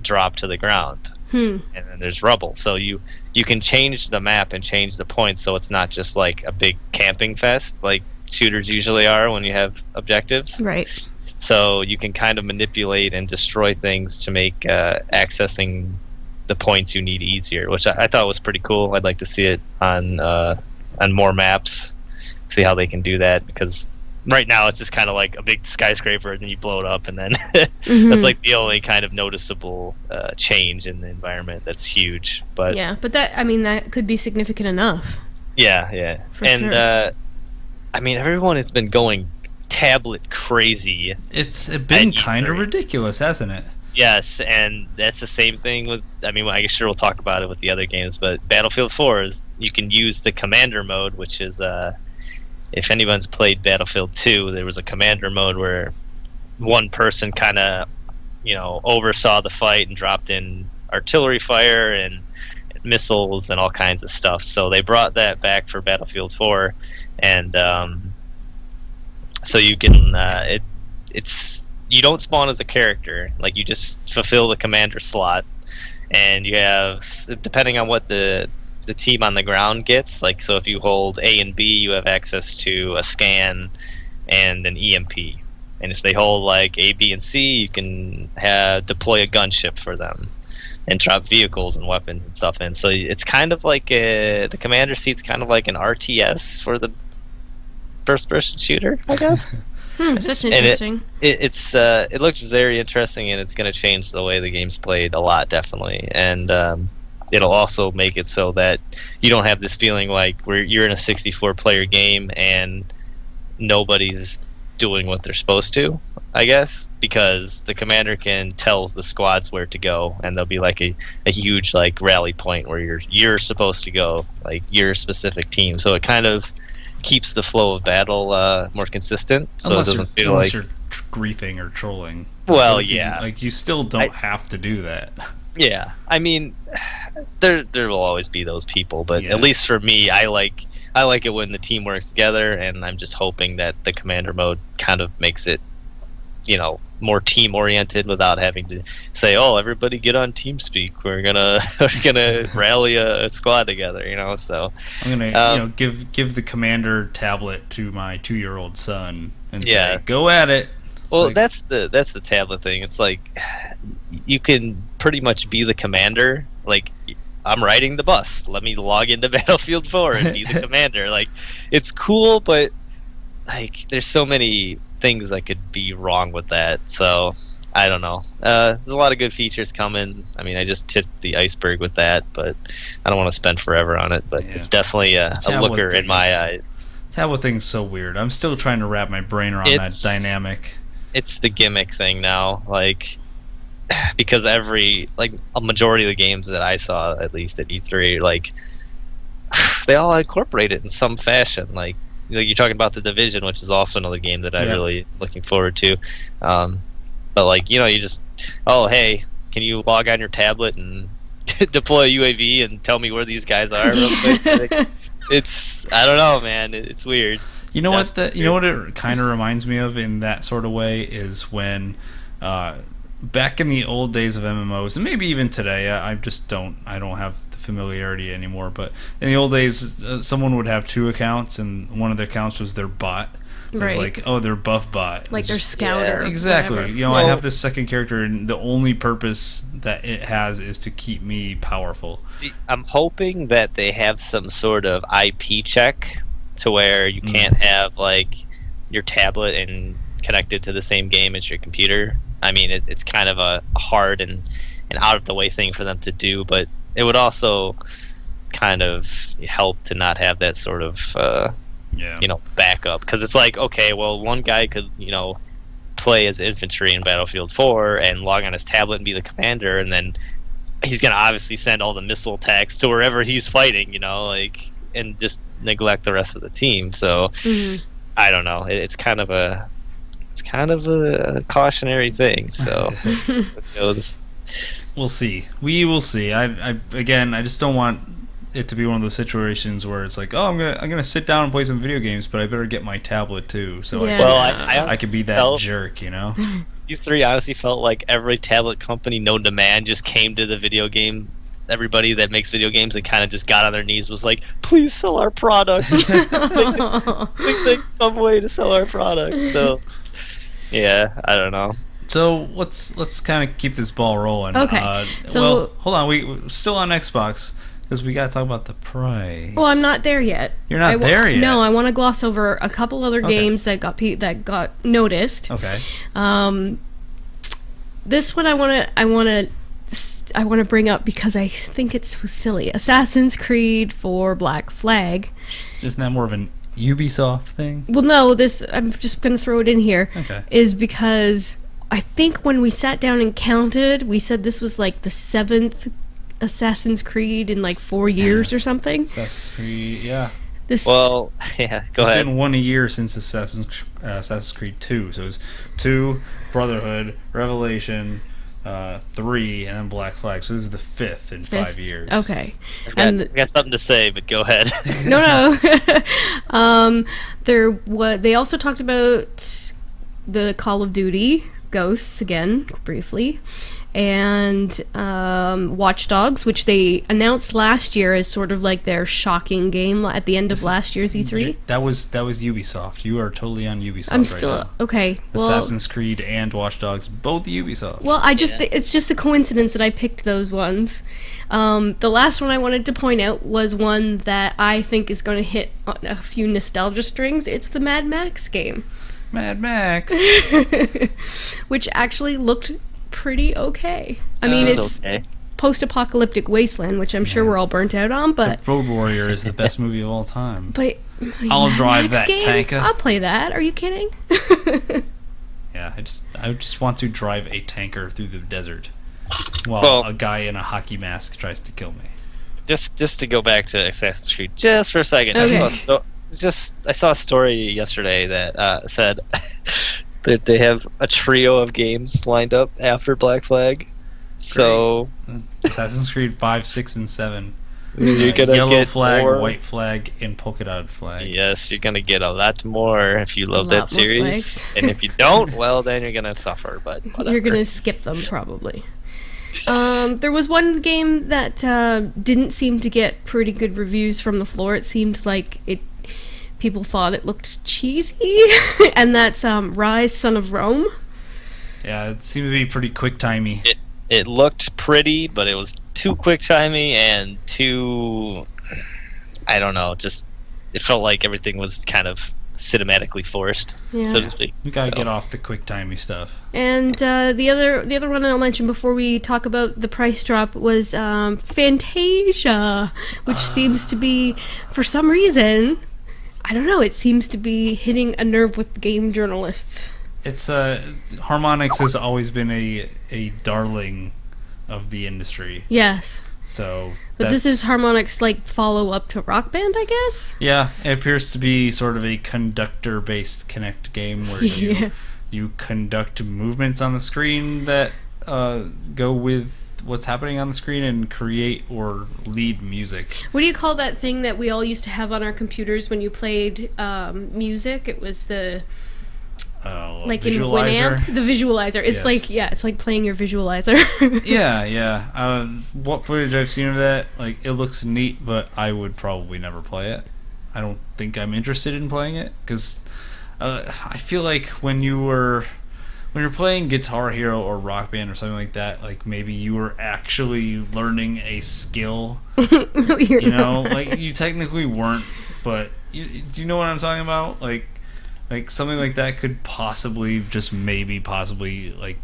drop to the ground. And then there's rubble, so you can change the map and change the points, so it's not just like a big camping fest like shooters usually are when you have objectives. Right. So you can kind of manipulate and destroy things to make accessing the points you need easier, which I thought was pretty cool. I'd like to see it on more maps, see how they can do that, because right now it's just kind of like a big skyscraper and then you blow it up, and then that's like the only kind of noticeable change in the environment that's huge. But yeah, but that could be significant enough. Yeah. For and sure. everyone has been going tablet crazy. It's been kind of ridiculous, hasn't it? Yes, and that's the same thing with, I guess sure we'll talk about it with the other games, but Battlefield 4 is, you can use the commander mode, which is, if anyone's played Battlefield 2, there was a commander mode where one person kind of, oversaw the fight and dropped in artillery fire and missiles and all kinds of stuff. So they brought that back for Battlefield 4, and so you can, you don't spawn as a character, like you just fulfill the commander slot, and you have, depending on what the team on the ground gets, like, so if you hold A and B, you have access to a scan and an EMP, and if they hold like A, B, and C, you can deploy a gunship for them and drop vehicles and weapons and stuff in. So it's kind of like the commander seat's kind of like an RTS for the first-person shooter, I guess. That's interesting. It looks very interesting, and it's going to change the way the game's played a lot, definitely. And it'll also make it so that you don't have this feeling like you're in a 64-player game and nobody's doing what they're supposed to, I guess, because the commander can tell the squads where to go, and there'll be like a huge like rally point where you're supposed to go, like your specific team. So it kind of keeps the flow of battle more consistent, so unless it doesn't feel unless like you're griefing or trolling. Well, Like, yeah, you still don't have to do that. Yeah, there will always be those people, but Yeah. at least for me, I like it when the team works together, and I'm just hoping that the commander mode kind of makes it, more team oriented without having to say, "Oh, everybody get on TeamSpeak. We're gonna rally a squad together." So I'm gonna give the commander tablet to my 2-year-old son and say, "Go at it." Well, that's the tablet thing. It's like you can pretty much be the commander. Like, I'm riding the bus. Let me log into Battlefield 4 and be the commander. Like, it's cool, but like, there's so many things that could be wrong with that. So I don't know. There's a lot of good features coming. I just tipped the iceberg with that, but I don't want to spend forever on it. But it's definitely a looker in my eyes. Tablet thing's so weird. I'm still trying to wrap my brain around that dynamic. It's the gimmick thing now, like, because a majority of the games that I saw, at least at E3, like, they all incorporate it in some fashion. Like you're talking about The Division, which is also another game that I'm really looking forward to. But like, you just, oh, hey, can you log on your tablet and deploy a UAV and tell me where these guys are real quick? Like, it's, I don't know, man. It's weird. You know what it kind of reminds me of in that sort of way is when back in the old days of MMOs, and maybe even today, I don't have the familiarity anymore, but in the old days, someone would have 2 accounts, and one of their accounts was their bot. So it's like, oh, their buff bot. Like their scout or exactly. whatever. I have this second character, and the only purpose that it has is to keep me powerful. I'm hoping that they have some sort of IP check to where you can't have like your tablet and connected to the same game as your computer. It's kind of a hard and out of the way thing for them to do, but it would also kind of help to not have that sort of backup, because it's like, okay, well, one guy could play as infantry in Battlefield 4 and log on his tablet and be the commander, and then he's gonna obviously send all the missile attacks to wherever he's fighting, and just neglect the rest of the team. So I don't know. It's kind of a cautionary thing. So we'll see. We will see. I just don't want it to be one of those situations where it's like, oh, I'm gonna sit down and play some video games, but I better get my tablet too, so I could be that jerk, U3 honestly felt like every tablet company known to man just came to the video game. Everybody that makes video games and kind of just got on their knees, was like, please sell our product. Think some way to sell our product. So yeah, I don't know. So let's kind of keep this ball rolling. Okay. Well, hold on. We're still on Xbox, because we got to talk about the price. Well, I'm not there yet. You're not there yet? No, I want to gloss over a couple other games that got noticed. Okay. This one I want to bring up because I think it's so silly. Assassin's Creed for Black Flag. Isn't that more of an Ubisoft thing? Well, no, I'm just going to throw it in here. Okay. Is because I think when we sat down and counted, we said this was like the 7th Assassin's Creed in like 4 years or something. Assassin's Creed, yeah. Go ahead. It's been 1 year since Assassin's Creed 2. So it was 2, Brotherhood, Revelation, 3, and then Black Flag. So this is the 5th in 5 years. Okay. I got something to say, but go ahead. No. They also talked about the Call of Duty Ghosts again, briefly. And Watch Dogs, which they announced last year as sort of like their shocking game at the end of last year's E3. That was Ubisoft. You are totally on Ubisoft. I'm still okay. Well, Assassin's Creed and Watch Dogs, both Ubisoft. Well, it's just a coincidence that I picked those ones. The last one I wanted to point out was one that I think is going to hit on a few nostalgia strings. It's the Mad Max game. Mad Max, which actually looked pretty okay. I mean, it's okay. Post-apocalyptic wasteland, which I'm sure we're all burnt out on, but The Road Warrior is the best movie of all time. But I'll drive Max that tanker. I'll play that. Are you kidding? Yeah, I just want to drive a tanker through the desert while a guy in a hockey mask tries to kill me. Just to go back to Assassin's Creed just for a second. Okay. I saw a story yesterday that said that they have a trio of games lined up after Black Flag. So Assassin's Creed 5, 6, and 7. You're gonna yellow get flag, more. white flag, and polka dot flag. Yes, you're gonna get a lot more if you love that series, and if you don't, well, then you're gonna suffer. But whatever. You're gonna skip them probably. There was one game that didn't seem to get pretty good reviews from the floor. It seemed like people thought it looked cheesy, and that's Rise, Son of Rome. Yeah, it seemed to be pretty quick-timey. It looked pretty, but it was too quick-timey and too... I don't know, just... It felt like everything was kind of cinematically forced, so to speak. We gotta get off the quick-timey stuff. And the other one I'll mention before we talk about the price drop was Fantasia, which seems to be, for some reason... I don't know, it seems to be hitting a nerve with game journalists. It's Harmonix has always been a darling of the industry. Yes. So but this is Harmonix like follow up to Rock Band, I guess? Yeah, it appears to be sort of a conductor based Kinect game where you conduct movements on the screen that go with what's happening on the screen and create or lead music. What do you call that thing that we all used to have on our computers when you played music? It was the like visualizer? In Winamp, the visualizer. It's it's like playing your visualizer. yeah. What footage I've seen of that, like, it looks neat, but I would probably never play it. I don't think I'm interested in playing it because I feel like when you're playing Guitar Hero or Rock Band or something like that, like maybe you were actually learning a skill. No, you're not. Like you technically weren't, but do you know what I'm talking about? Like something like that could possibly like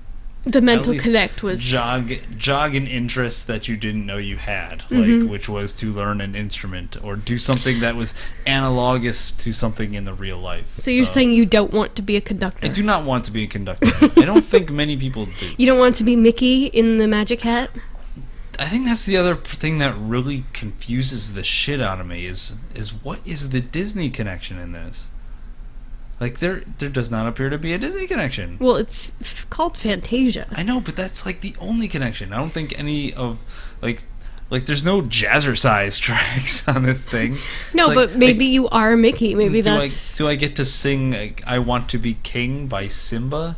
The mental at least connect was jog an interest that you didn't know you had, which was to learn an instrument or do something that was analogous to something in the real life. So you're saying you don't want to be a conductor? I do not want to be a conductor. I don't think many people do. You don't want to be Mickey in the Magic Hat? I think that's the other thing that really confuses the shit out of me is what is the Disney connection in this? Like, there does not appear to be a Disney connection. Well, it's called Fantasia. I know, but that's, like, the only connection. I don't think any of, like there's no jazzercise tracks on this thing. No, It's but maybe you are Mickey. Maybe do that's... do I get to sing, like, I Want to Be King by Simba?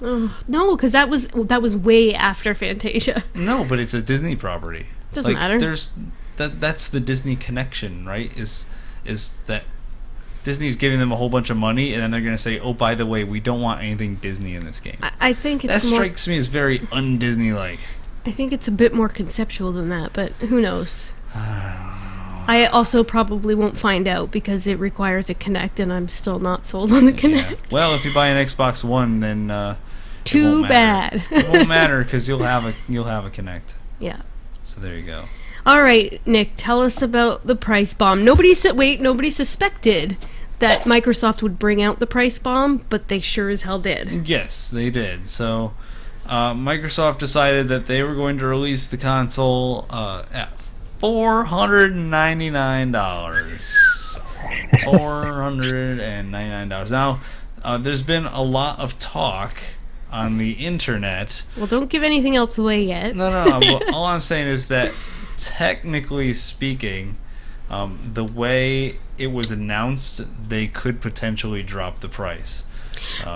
No, because that was way after Fantasia. No, but it's a Disney property. Doesn't matter. That's the Disney connection, right? Is that Disney's giving them a whole bunch of money, and then they're going to say, "Oh, by the way, we don't want anything Disney in this game." I think it's that more... strikes me as very un-Disney-like. I think it's a bit more conceptual than that, but who knows? I also probably won't find out because it requires a Kinect, and I'm still not sold on the Kinect. Yeah. Well, if you buy an Xbox One, then too bad. It won't matter because you'll have a Kinect. Yeah. So there you go. All right, Nick, tell us about the price bomb. Nobody suspected that Microsoft would bring out the price bomb, but they sure as hell did. Yes, they did. So Microsoft decided that they were going to release the console at $499. $499. Now, there's been a lot of talk on the internet. Well, don't give anything else away yet. No. All I'm saying is that, technically speaking, the way it was announced, they could potentially drop the price.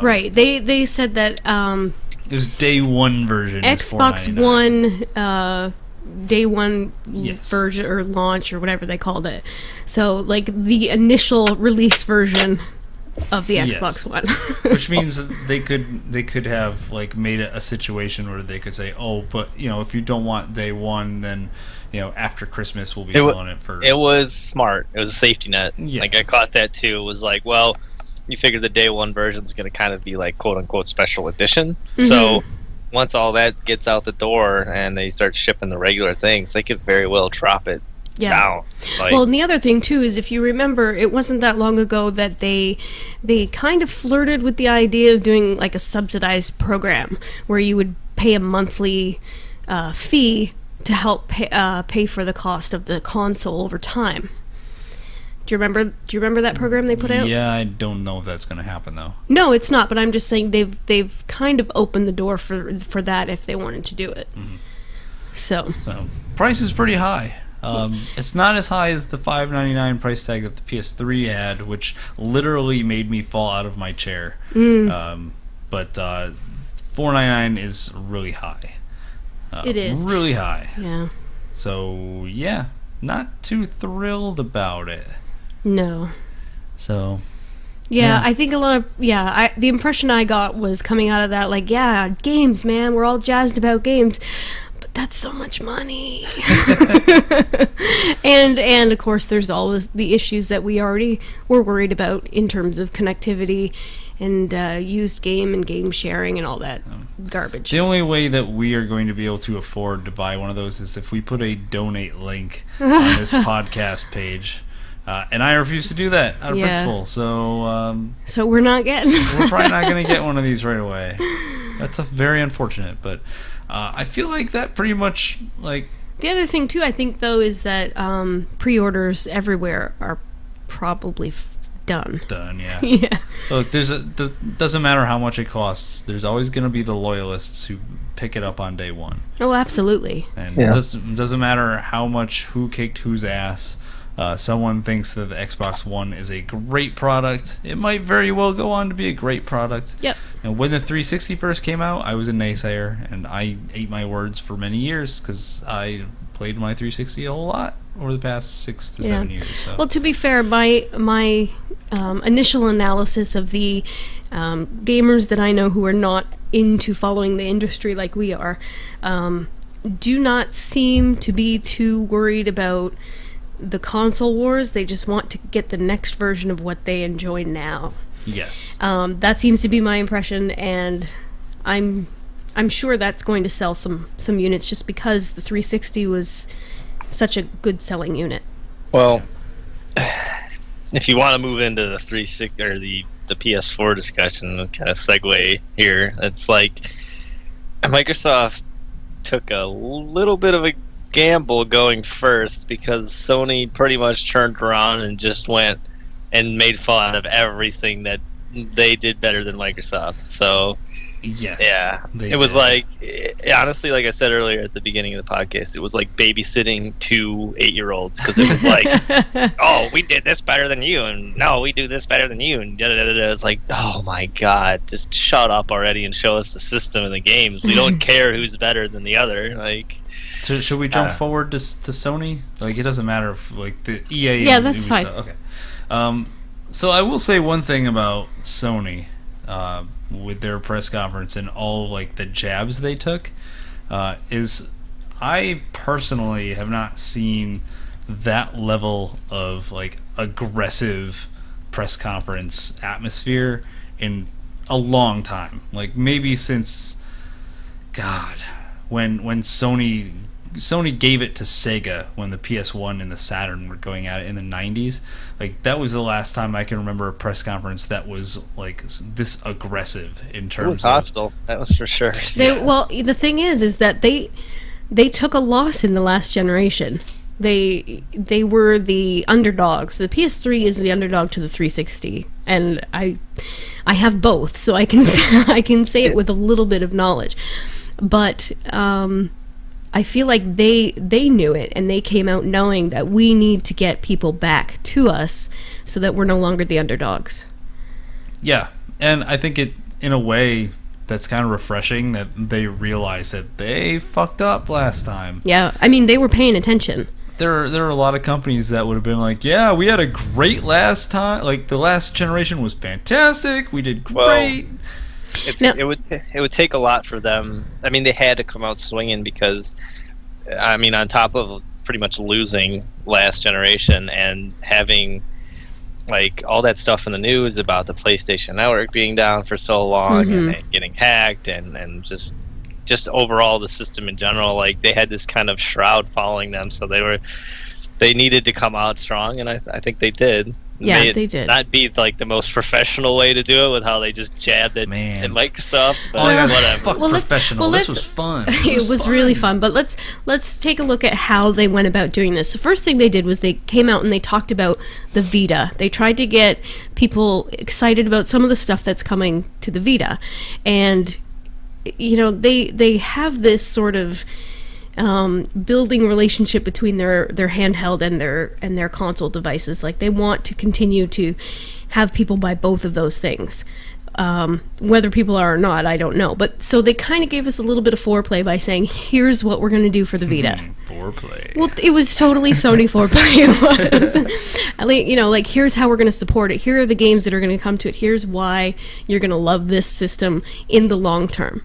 Right. They said that it was day one version. Xbox One day one Yes. version or launch or whatever they called it. So like the initial release version of the Xbox One. Which means that they could have like made it a situation where they could say, oh, but if you don't want day one, then after Christmas we'll be selling it for. It was smart. It was a safety net. Yeah. Like I caught that too. It was like, well, you figure the day one version is going to kind of be like quote unquote special edition. Mm-hmm. So once all that gets out the door and they start shipping the regular things, they could very well drop it down. Like, well, and the other thing too is if you remember, it wasn't that long ago that they kind of flirted with the idea of doing like a subsidized program where you would pay a monthly fee to help pay for the cost of the console over time. Do you remember that program they put out? Yeah, I don't know if that's going to happen though. No, it's not. But I'm just saying they've kind of opened the door for that if they wanted to do it. Mm-hmm. So price is pretty high. It's not as high as the $599 price tag that the PS3 had, which literally made me fall out of my chair. But $499 is really high. It is really high. Yeah. So yeah, not too thrilled about it. No. So. Yeah, I think a lot of the impression I got was coming out of that like, yeah, games, man, we're all jazzed about games. That's so much money. and of course there's always the issues that we already were worried about in terms of connectivity and used game and game sharing and all that garbage. The only way that we are going to be able to afford to buy one of those is if we put a donate link on this podcast page. And I refuse to do that out of principle. So we're not getting we're probably not going to get one of these right away. That's very unfortunate, but I feel like that pretty much like. The other thing too, I think though, is that pre-orders everywhere are probably done. Done, yeah. Yeah. Look, doesn't matter how much it costs. There's always going to be the loyalists who pick it up on day one. Oh, absolutely. And it doesn't matter how much who kicked whose ass. Someone thinks that the Xbox One is a great product. It might very well go on to be a great product. Yep. And when the 360 first came out, I was a naysayer, and I ate my words for many years because I played my 360 a whole lot over the past 6 to 7 years. So. Well, to be fair, my initial analysis of the gamers that I know who are not into following the industry like we are do not seem to be too worried about the console wars. They just want to get the next version of what they enjoy now. Yes. That seems to be my impression, and I'm I'm sure that's going to sell some units just because the 360 was such a good selling unit. Well, if you want to move into the 360 or the PS4 discussion, kind of segue here, it's like Microsoft took a little bit of a gamble going first because Sony pretty much turned around and just went and made fun of everything that they did better than Microsoft. So yes, yeah, it was like, honestly, like I said earlier at the beginning of the podcast, it was like babysitting 2 8-year-olds, because it was like, oh, we did this better than you, and no, we do this better than you, and da da da da. It's like, oh my god, just shut up already and show us the system and the games. We don't care who's better than the other. Like, so should we jump forward to Sony? Like, it doesn't matter if like the EA. Yeah, that's fine. Okay. So I will say one thing about Sony. With their press conference and all like the jabs they took, is I personally have not seen that level of like aggressive press conference atmosphere in a long time. Like maybe since when Sony gave it to Sega when the PS1 and the Saturn were going at it in the 90s. Like that was the last time I can remember a press conference that was like this aggressive in terms of hostile. That was for sure. Well, the thing is that they took a loss in the last generation. They were the underdogs. The PS3 is the underdog to the 360, and I have both, so I can say it with a little bit of knowledge. But I feel like they knew it, and they came out knowing that we need to get people back to us so that we're no longer the underdogs. Yeah, and I think it, in a way, that's kind of refreshing that they realize that they fucked up last time. Yeah, I mean, they were paying attention. There are a lot of companies that would have been like, yeah, we had a great last time. Like, the last generation was fantastic. We did great. Well, it would take a lot for them. I mean, they had to come out swinging because, I mean, on top of pretty much losing last generation and having like all that stuff in the news about the PlayStation Network being down for so long and getting hacked and just overall the system in general, like they had this kind of shroud following them, so they needed to come out strong, and I think they did. Yeah, they did. Not be like the most professional way to do it with how they just jabbed at Microsoft, but whatever. Fuck professional. This was fun. It was really fun, but let's take a look at how they went about doing this. The first thing they did was they came out and they talked about the Vita. They tried to get people excited about some of the stuff that's coming to the Vita, and you know they have this sort of building relationship between their handheld and their console devices. Like they want to continue to have people buy both of those things. Whether people are or not, I don't know. But so they kind of gave us a little bit of foreplay by saying, here's what we're going to do for the Vita. Foreplay. Well, it was totally Sony foreplay. It was. You know, like, here's how we're going to support it. Here are the games that are going to come to it. Here's why you're going to love this system in the long term.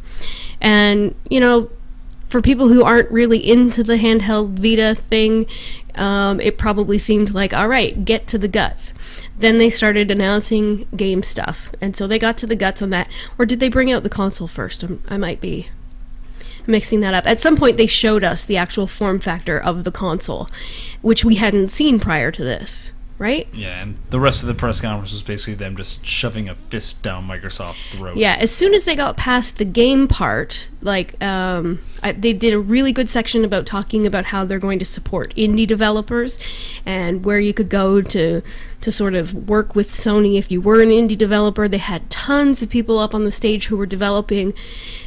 And, you know, for people who aren't really into the handheld Vita thing, it probably seemed like, all right, get to the guts. Then they started announcing game stuff, and so they got to the guts on that. Or did they bring out the console first? I might be mixing that up. At some point, they showed us the actual form factor of the console, which we hadn't seen prior to this, right? Yeah, and the rest of the press conference was basically them just shoving a fist down Microsoft's throat. Yeah, as soon as they got past the game part, like, they did a really good section about talking about how they're going to support indie developers and where you could go to sort of work with Sony if you were an indie developer. They had tons of people up on the stage who were developing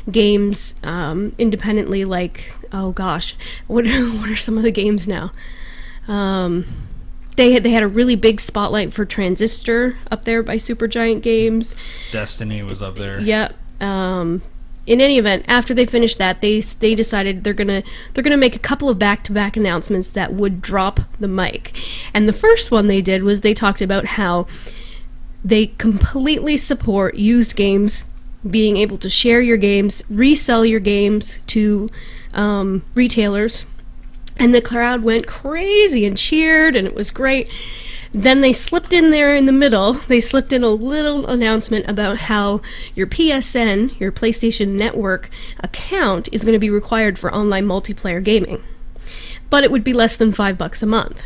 games independently, like, oh gosh, what are some of the games now? They had a really big spotlight for Transistor up there by Supergiant Games. Destiny was up there. Yeah. In any event, after they finished that, they decided they're gonna make a couple of back-to-back announcements that would drop the mic. And the first one they did was they talked about how they completely support used games, being able to share your games, resell your games to retailers. And the crowd went crazy and cheered, and it was great. Then they slipped in there in the middle, they slipped in a little announcement about how your PSN, your PlayStation Network account, is going to be required for online multiplayer gaming. But it would be less than $5 a month.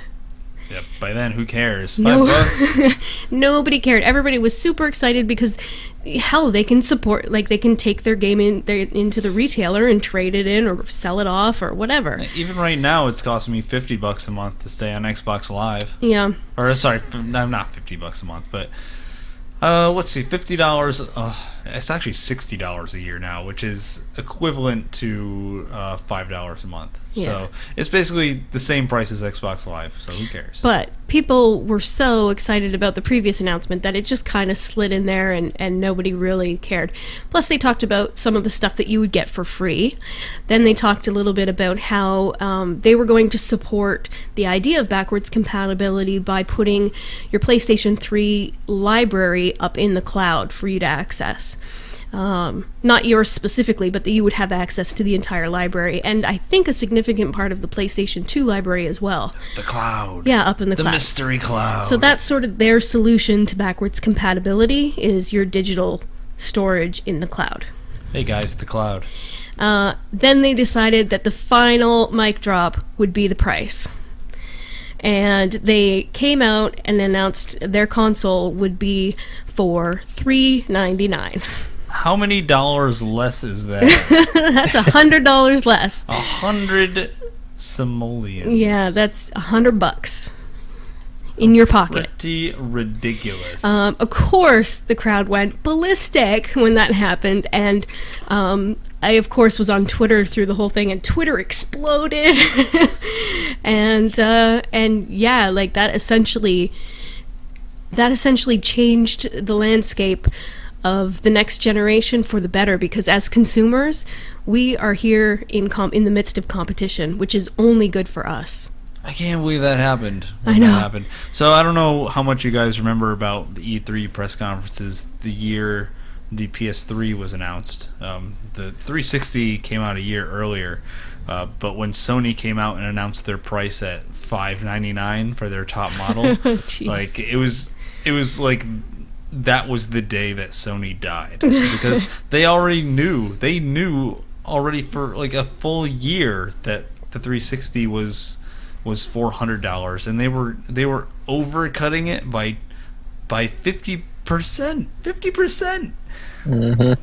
Yep. By then, who cares? $5? Nobody cared. Everybody was super excited because, hell, they can support, like, they can take their game into the retailer and trade it in or sell it off or whatever. Even right now, it's costing me $50 a month to stay on Xbox Live. Yeah. Or, sorry, not $50 a month, but let's see, $50. It's actually $60 a year now, which is equivalent to $5 a month. Yeah. So it's basically the same price as Xbox Live. So who cares? But people were so excited about the previous announcement that it just kind of slid in there and nobody really cared. Plus, they talked about some of the stuff that you would get for free. Then they talked a little bit about how they were going to support the idea of backwards compatibility by putting your PlayStation 3 library up in the cloud for you to access. Not yours specifically, but that you would have access to the entire library, and I think a significant part of the PlayStation 2 library as well. The cloud. Yeah, up in the cloud. The mystery cloud. So that's sort of their solution to backwards compatibility, is your digital storage in the cloud. Hey guys, the cloud. Then they decided that the final mic drop would be the price. And they came out and announced their console would be for $399. How many dollars less is that? That's $100 less. 100 simoleons. Yeah, that's $100 in your pocket. Pretty ridiculous. Of course, the crowd went ballistic when that happened, and I, of course, was on Twitter through the whole thing, and Twitter exploded. and yeah, like that essentially changed the landscape of the next generation for the better, because as consumers, we are here in the midst of competition, which is only good for us. I can't believe that happened. I know. That happened. So I don't know how much you guys remember about the E3 press conferences the year the PS3 was announced. The 360 came out a year earlier, but when Sony came out and announced their price at $599 for their top model, like it was like that was the day that Sony died, because they knew already for like a full year that the 360 was $400, and they were overcutting it by 50%. Mm-hmm.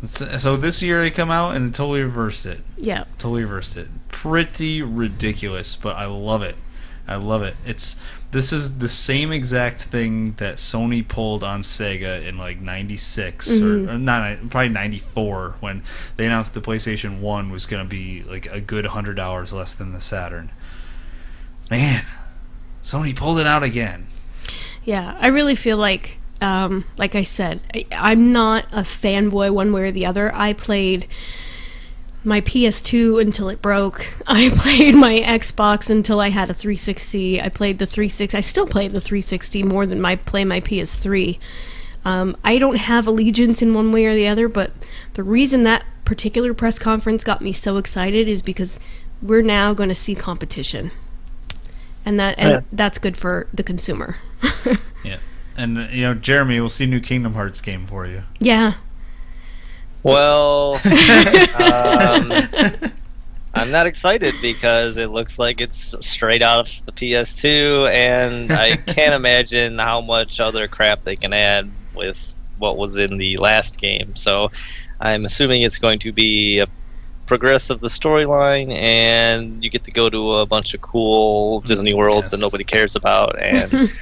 So this year they come out and totally reversed it. Yeah. Totally reversed it. Pretty ridiculous, but I love it. This is the same exact thing that Sony pulled on Sega in like 96 or not, probably 94, when they announced the PlayStation 1 was going to be like a good $100 less than the Saturn. Man, Sony pulled it out again. Yeah, I really feel like I said, I'm not a fanboy one way or the other. I played my PS2 until it broke. I played my Xbox until I had a 360. I played the 360. I still play the 360 more than play my PS3. I don't have allegiance in one way or the other, but the reason that particular press conference got me so excited is because we're now going to see competition. And that's good for the consumer. Yeah. And, Jeremy, we'll see a new Kingdom Hearts game for you. Yeah. Well, I'm not excited because it looks like it's straight out of the PS2, and I can't imagine how much other crap they can add with what was in the last game. So I'm assuming it's going to be a progress of the storyline, and you get to go to a bunch of cool Disney worlds that nobody cares about, and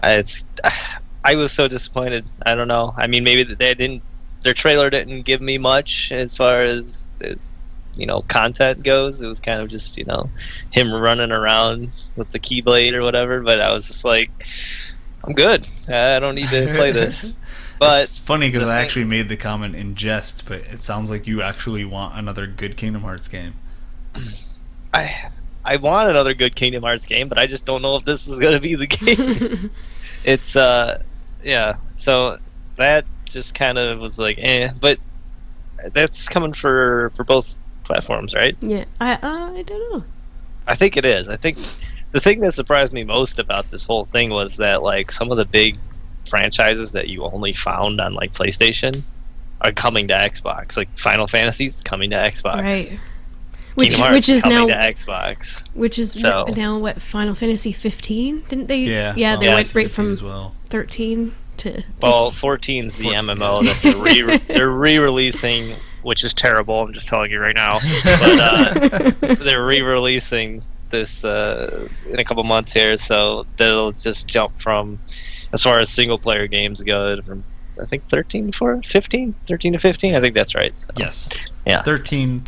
I was so disappointed. I don't know. I mean, maybe their trailer didn't give me much as far as content goes. It was kind of just him running around with the Keyblade or whatever. But I was just like, I'm good. I don't need to play this. But it's funny because I actually made the comment in jest, but it sounds like you actually want another good Kingdom Hearts game. I want another good Kingdom Hearts game, but I just don't know if this is going to be the game. It's yeah. So that just kind of was like, but that's coming for both platforms, right? Yeah. I don't know. I think it is. I think The thing that surprised me most about this whole thing was that like some of the big franchises that you only found on like PlayStation are coming to Xbox. Like Final Fantasy's coming to Xbox. Right. Kingdom Hearts Which is coming now to Xbox. Which is So- now what, Final Fantasy 15? Didn't they? Yeah, they Final went Fantasy right 15 from as well. 13 to. Well, 14's the 14, MMO yeah. that they're re-releasing, which is terrible. I'm just telling you right now. But they're re-releasing this in a couple months here, so they'll just jump from, as far as single-player games go, from I think 13 to 15. I think that's right. So. Yes. Yeah. 13,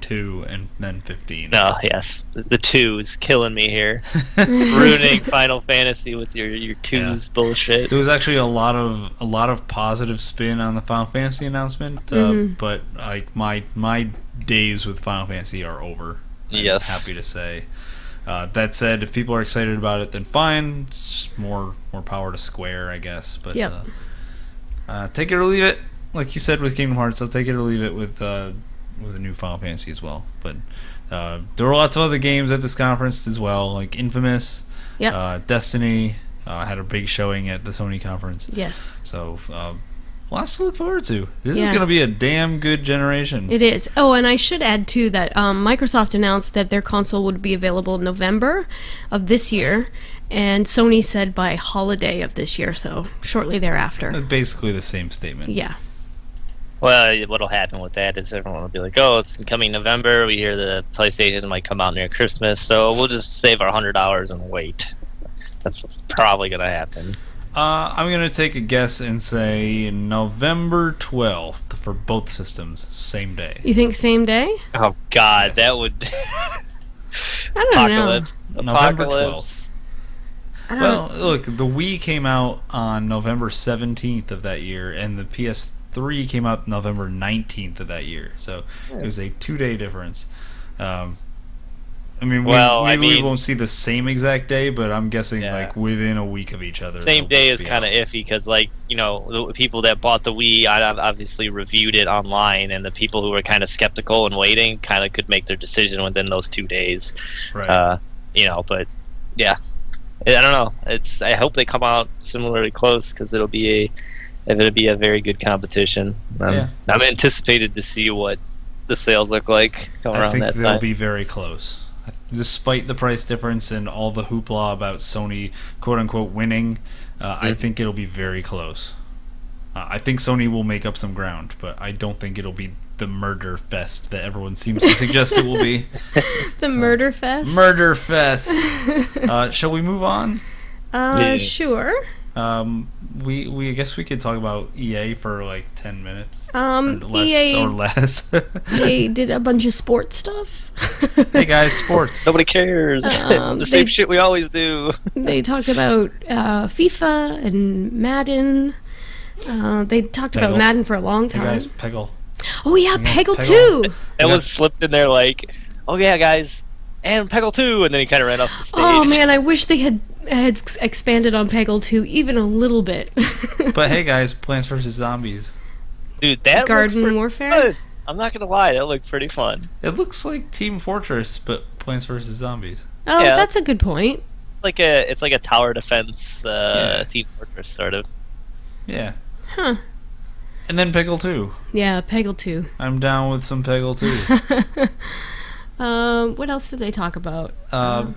2, and then 15. No, yes, the 2 is killing me here, ruining Final Fantasy with your 2's bullshit. There was actually a lot of positive spin on the Final Fantasy announcement, but like my days with Final Fantasy are over. I'm Yes. happy to say. That said, if people are excited about it, then fine. It's just more power to Square, I guess. But Yep. take it or leave it. Like you said with Kingdom Hearts, I'll take it or leave it with a new Final Fantasy as well. But there were lots of other games at this conference as well, like Infamous, Destiny. Had a big showing at the Sony conference. Yes. So lots to look forward to. This is Yeah. going to be a damn good generation. It is. Oh, and I should add, too, that Microsoft announced that their console would be available in November of this year, and Sony said by holiday of this year, so shortly thereafter. Basically the same statement. Yeah. Well, what'll happen with that is everyone will be like, "Oh, it's coming November. We hear the PlayStation might come out near Christmas, so we'll just save our $100 and wait." That's what's probably gonna happen. I'm going to take a guess and say November 12th for both systems, same day. You think same day? Oh God, that would I don't know. November Apocalypse. I don't Well, look, the Wii came out on November 17th of that year, and the PS3 came out November 19th of that year. So it was a 2-day difference. I mean, we won't see the same exact day, but I'm guessing like within a week of each other. Same they'll day both is be kind of out. iffy because, like, you know, the people that bought the Wii, I obviously reviewed it online, and the people who were kind of skeptical and waiting kind of could make their decision within those 2 days. Right. You know, but yeah, I don't know. I hope they come out similarly close because it'll be a very good competition. I'm anticipated to see what the sales look like I around think that they'll time. be very close. Despite the price difference and all the hoopla about Sony quote-unquote winning, I think it'll be very close. I think Sony will make up some ground, but I don't think it'll be the murder fest that everyone seems to suggest it will be. The Murder Fest? Murder fest! Shall we move on? Sure. We I guess we could talk about EA for like 10 minutes. EA Less. EA did a bunch of sports stuff. Hey guys, sports. Nobody cares. The same shit we always do. They talked about FIFA and Madden. They talked about Peggle. Madden for a long Hey time. guys, Peggle. Oh yeah, Peggle Peggle. 2. That Yeah. one slipped in there like, "Oh yeah, guys, and Peggle 2," and then he kind of ran off the stage. Oh man, I wish they had expanded on Peggle 2 even a little bit. But hey guys, Plants vs. Zombies. Dude, that Garden looked pretty Warfare? good. I'm not gonna lie, that looked pretty fun. It looks like Team Fortress, but Plants vs. Zombies. Oh, Yeah. that's a good point. It's like a tower defense Yeah. Team Fortress sort of. Yeah. Huh. And then Peggle 2. Yeah, Peggle 2. I'm down with some Peggle 2. What else did they talk about?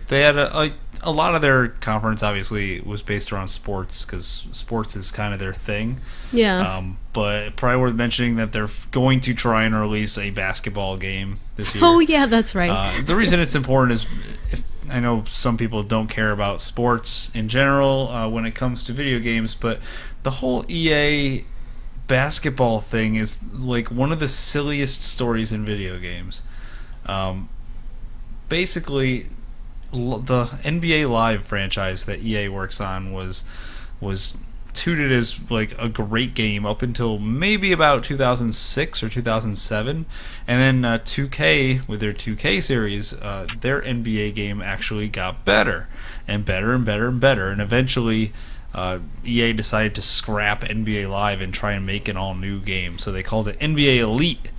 They had a lot of their conference obviously was based around sports because sports is kind of their thing. Yeah. But probably worth mentioning that they're going to try and release a basketball game this year. Oh yeah, that's right. The reason it's important is I know some people don't care about sports in general when it comes to video games, but the whole EA basketball thing is like one of the silliest stories in video games. Basically, the NBA Live franchise that EA works on was touted as like a great game up until maybe about 2006 or 2007, and then 2K with their 2K series, their NBA game actually got better and better and better and better, and eventually EA decided to scrap NBA Live and try and make an all-new game. So they called it NBA Elite.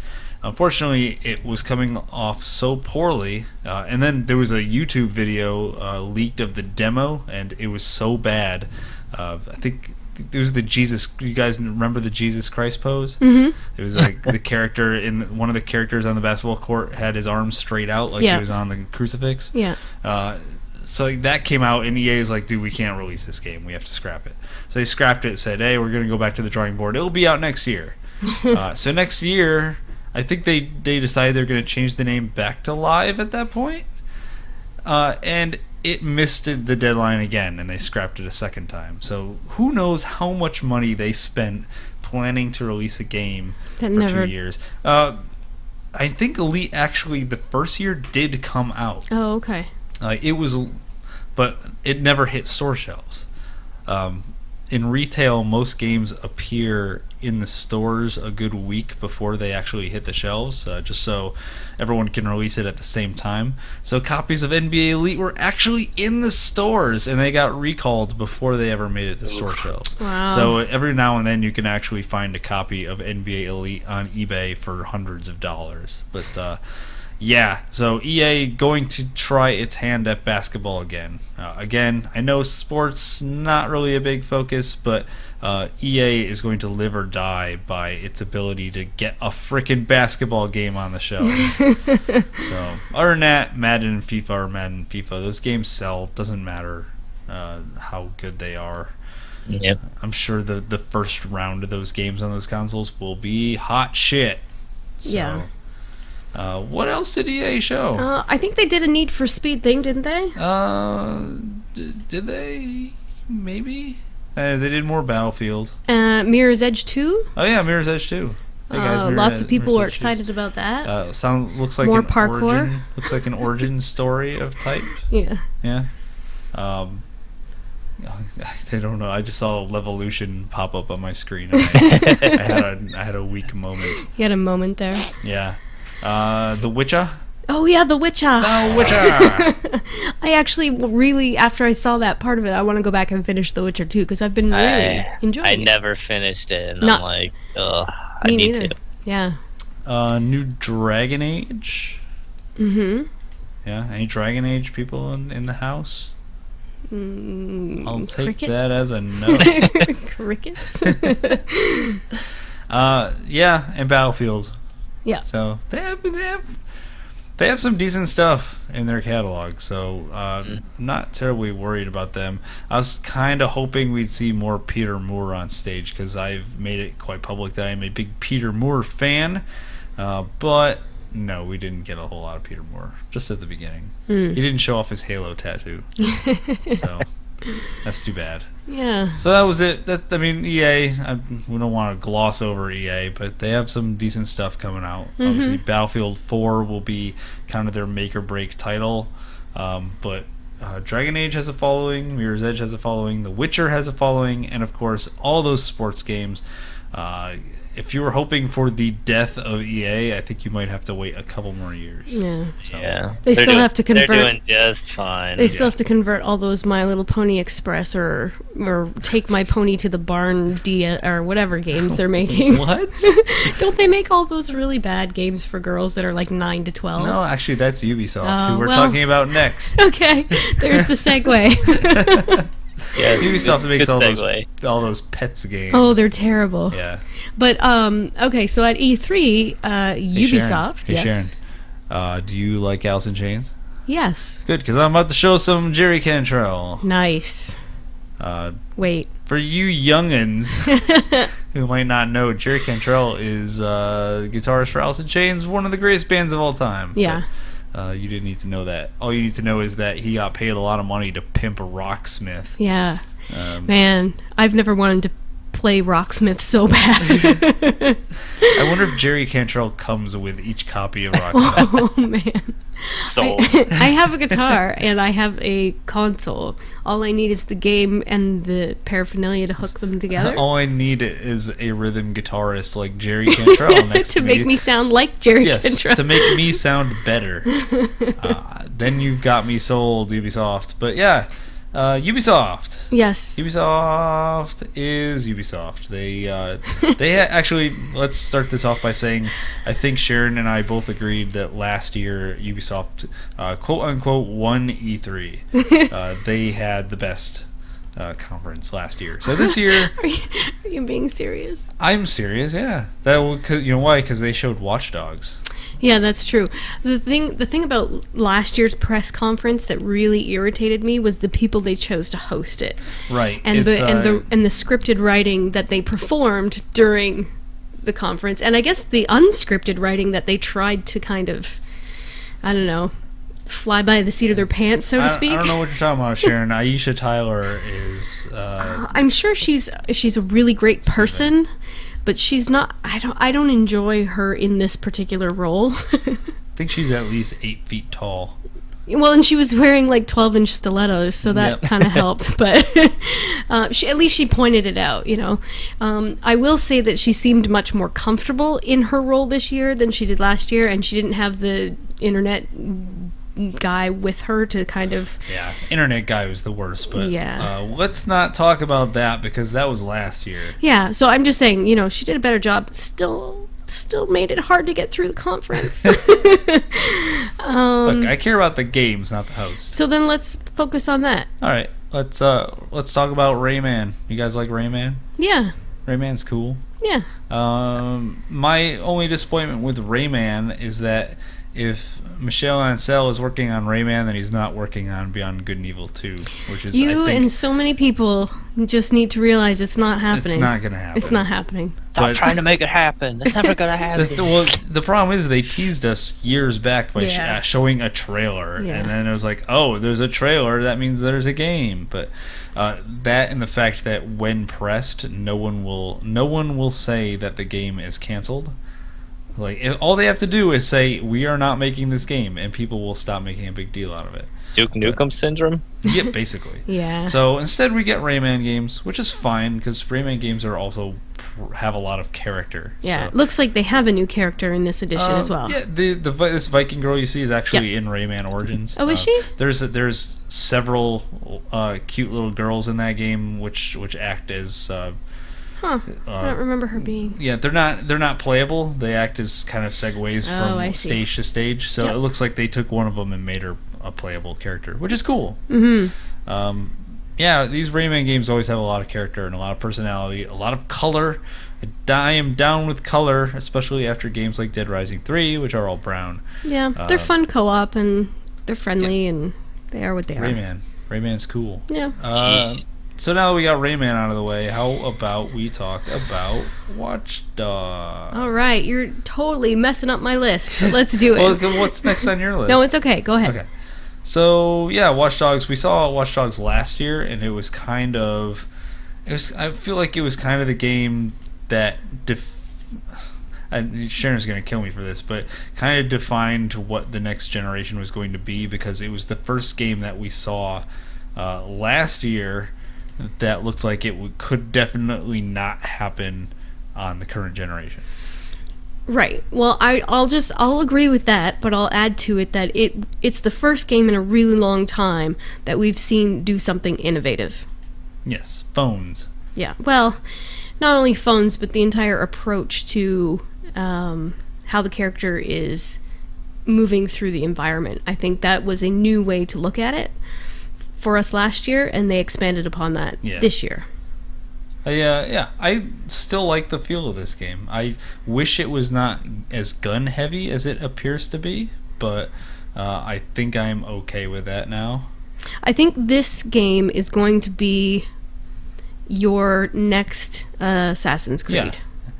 Unfortunately, it was coming off so poorly, and then there was a YouTube video leaked of the demo, and it was so bad. I think it was the Jesus. You guys remember the Jesus Christ pose? Mm-hmm. It was like the character in one of the characters on the basketball court had his arms straight out, like he was on the crucifix. Yeah. So that came out, and EA is like, dude, we can't release this game. We have to scrap it. So they scrapped it, said, hey, we're going to go back to the drawing board. It'll be out next year. So next year, I think they decided they're going to change the name back to Live at that point. And it missed the deadline again, and they scrapped it a second time. So who knows how much money they spent planning to release a game for 2 years. I think Elite actually, the first year, did come out. Oh, okay. But it never hit store shelves. In retail, most games appear in the stores a good week before they actually hit the shelves, just so everyone can release it at the same time. So copies of NBA Elite were actually in the stores, and they got recalled before they ever made it to store shelves. Wow. So every now and then you can actually find a copy of NBA Elite on eBay for hundreds of dollars. But yeah, so EA going to try its hand at basketball again. Again, I know sports not really a big focus, but EA is going to live or die by its ability to get a frickin' basketball game on the shelf. So other than that, Madden and FIFA are Madden and FIFA. Those games sell. Doesn't matter how good they are. Yep. I'm sure the first round of those games on those consoles will be hot shit. So, Yeah. What else did EA show? I think they did a Need for Speed thing, didn't they? Did they? Maybe? They did more Battlefield. Mirror's Edge 2? Oh yeah, Mirror's Edge 2. Hey guys, Lots of people were Mirror's Edge 2. excited about that. Looks like More an parkour? origin. Looks like an origin story of type. Yeah. Yeah. I don't know. I just saw Levolution pop up on my screen. And I had a weak moment. You had a moment there. Yeah. The Witcher. Oh yeah, The Witcher. The Witcher. I actually really, after I saw that part of it, I want to go back and finish The Witcher 2 because I've been really enjoying it. I never finished it, and Not- I'm like, ugh, I Me need neither. to. Yeah. New Dragon Age. Mm-hmm. Yeah. Any Dragon Age people in the house? I'll take cricket? that as a no. Crickets. Yeah, and Battlefield. Yeah. So they have some decent stuff in their catalog. So not terribly worried about them. I was kind of hoping we'd see more Peter Moore on stage because I've made it quite public that I'm a big Peter Moore fan. But no, we didn't get a whole lot of Peter Moore. Just at the beginning, he didn't show off his Halo tattoo. So that's too bad. Yeah. So that was it. EA, we don't want to gloss over EA, but they have some decent stuff coming out. Obviously, Battlefield 4 will be kind of their make or break title. But Dragon Age has a following, Mirror's Edge has a following, The Witcher has a following, and of course, all those sports games. If you were hoping for the death of EA, I think you might have to wait a couple more years. Yeah. So, Yeah. They still have to convert. They're doing just fine. They still have to convert all those My Little Pony Express or Take My Pony to the Barn or whatever games they're making. What? Don't they make all those really bad games for girls that are like 9 to 12? No, actually, that's Ubisoft, who we're well. talking about next. Okay, there's the segue. Yeah, Ubisoft makes good all those pets games. Oh, they're terrible. Yeah. But okay, so at E3, Ubisoft. Hey, Yes. Sharon. Do you like Alice in Chains? Yes. Good, because I'm about to show some Jerry Cantrell. Nice. Wait. For you youngins who might not know, Jerry Cantrell is guitarist for Alice in Chains, one of the greatest bands of all time. Yeah. But, you didn't need to know that. All you need to know is that he got paid a lot of money to pimp a rocksmith. Yeah. Man, I've never wanted to play Rocksmith so bad. I wonder if Jerry Cantrell comes with each copy of Rocksmith. Oh man. So I have a guitar and I have a console. All I need is the game and the paraphernalia to hook them together. All I need is a rhythm guitarist like Jerry Cantrell next to to make me sound like Jerry Cantrell. to make me sound better. Then you've got me sold, Ubisoft. But yeah, Ubisoft. Yes. Ubisoft is Ubisoft. They actually, let's start this off by saying I think Sharon and I both agreed that last year Ubisoft quote unquote won E3. They had the best conference last year. So this year, Are you being serious? I'm serious. Yeah, you know why? Because they showed Watch Dogs. Yeah, that's true. The thing about last year's press conference that really irritated me was the people they chose to host it. Right. And the scripted writing that they performed during the conference, and I guess the unscripted writing that they tried to kind of, I don't know, fly by the seat of their pants, so to speak. I don't know what you're talking about, Sharon. Aisha Tyler is. I'm sure she's a really great person, but she's not. I don't enjoy her in this particular role. I think she's at least 8 feet tall. Well, and she was wearing like 12-inch stilettos, so that kind of helped. But at least she pointed it out, you know. I will say that she seemed much more comfortable in her role this year than she did last year, and she didn't have the internet guy with her to kind of... Yeah, internet guy was the worst, but yeah. Let's not talk about that because that was last year. Yeah, so I'm just saying, you know, she did a better job. Still made it hard to get through the conference. Look, I care about the games, not the host. So then let's focus on that. All right, let's talk about Rayman. You guys like Rayman? Yeah. Rayman's cool. Yeah. My only disappointment with Rayman is that if Michel Ancel is working on Rayman, then he's not working on Beyond Good and Evil 2, which is, I think, and so many people just need to realize it's not happening. It's not going to happen. It's not happening. Stop trying to make it happen. It's never going to happen. The problem is they teased us years back by showing a trailer, and then it was like, oh, there's a trailer, that means there's a game. But that and the fact that when pressed, no one will say that the game is canceled. Like, all they have to do is say, we are not making this game, and people will stop making a big deal out of it. Duke Nukem syndrome? Yeah, basically. Yeah. So instead we get Rayman games, which is fine, because Rayman games are also have a lot of character. Yeah, so. It looks like they have a new character in this edition as well. Yeah, this Viking girl you see is actually in Rayman Origins. Oh, is she? There's several cute little girls in that game which act as... I don't remember her being. Yeah, they're not playable. They act as kind of segues from stage to stage. So it looks like they took one of them and made her a playable character, which is cool. Mm-hmm. Yeah, these Rayman games always have a lot of character and a lot of personality, a lot of color. I am down with color, especially after games like Dead Rising 3, which are all brown. Yeah, they're fun co-op and they're friendly and they are what they are. Rayman's cool. Yeah. So now that we got Rayman out of the way, how about we talk about Watch Dogs? All right, you're totally messing up my list. But let's do it. Well, what's next on your list? No, it's okay. Go ahead. Okay. So, yeah, Watch Dogs. We saw Watch Dogs last year, and it was kind of... I feel like it was kind of the game that... Sharon's going to kill me for this, but kind of defined what the next generation was going to be, because it was the first game that we saw last year that looked like it could definitely not happen on the current generation. Right. Well, I'll agree with that, but I'll add to it that it's the first game in a really long time that we've seen do something innovative. Yes, phones. Yeah. Well, not only phones, but the entire approach to how the character is moving through the environment. I think that was a new way to look at it for us last year, and they expanded upon that this year. I still like the feel of this game. I wish it was not as gun heavy as it appears to be, but I think I'm okay with that now. I think this game is going to be your next Assassin's Creed. Yeah,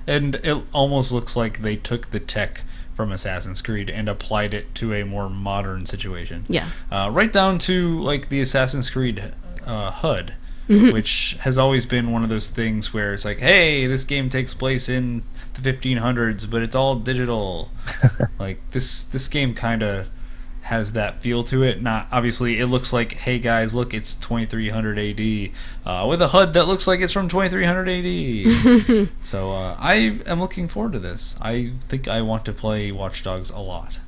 and it almost looks like they took the tech from Assassin's Creed and applied it to a more modern situation. Yeah. Right down to like the Assassin's Creed HUD, which has always been one of those things where it's like, hey, this game takes place in the 1500s, but it's all digital. Like this game kind of has that feel to it. Not obviously, it looks like, hey guys, look, it's 2300 AD with a HUD that looks like it's from 2300 AD. So I am looking forward to this. I think I want to play Watch Dogs a lot.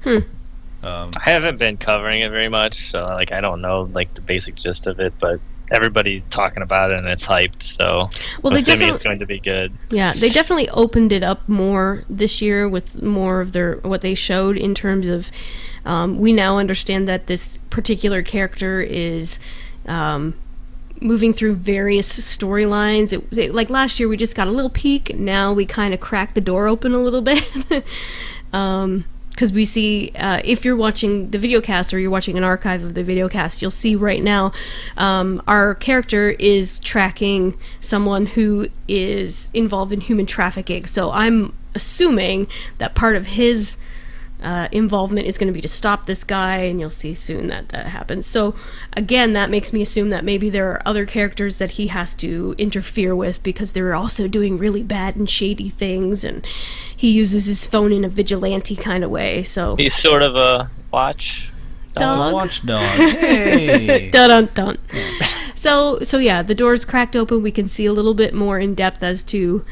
I haven't been covering it very much, so like I don't know like the basic gist of it, but everybody talking about it and it's hyped. So Well, I'm assuming it's going to be good. Yeah, they definitely opened it up more this year with more of what they showed in terms of. We now understand that this particular character is moving through various storylines. Like last year, we just got a little peek. Now we kind of cracked the door open a little bit. Because we see, if you're watching the videocast or you're watching an archive of the videocast, you'll see right now our character is tracking someone who is involved in human trafficking. So I'm assuming that part of his involvement is going to be to stop this guy, and you'll see soon that happens. So again, that makes me assume that maybe there are other characters that he has to interfere with because they're also doing really bad and shady things, and he uses his phone in a vigilante kind of way. So he's sort of a watch dog. Watchdog. Hey. Dun dun. So yeah, the door's cracked open. We can see a little bit more in depth as to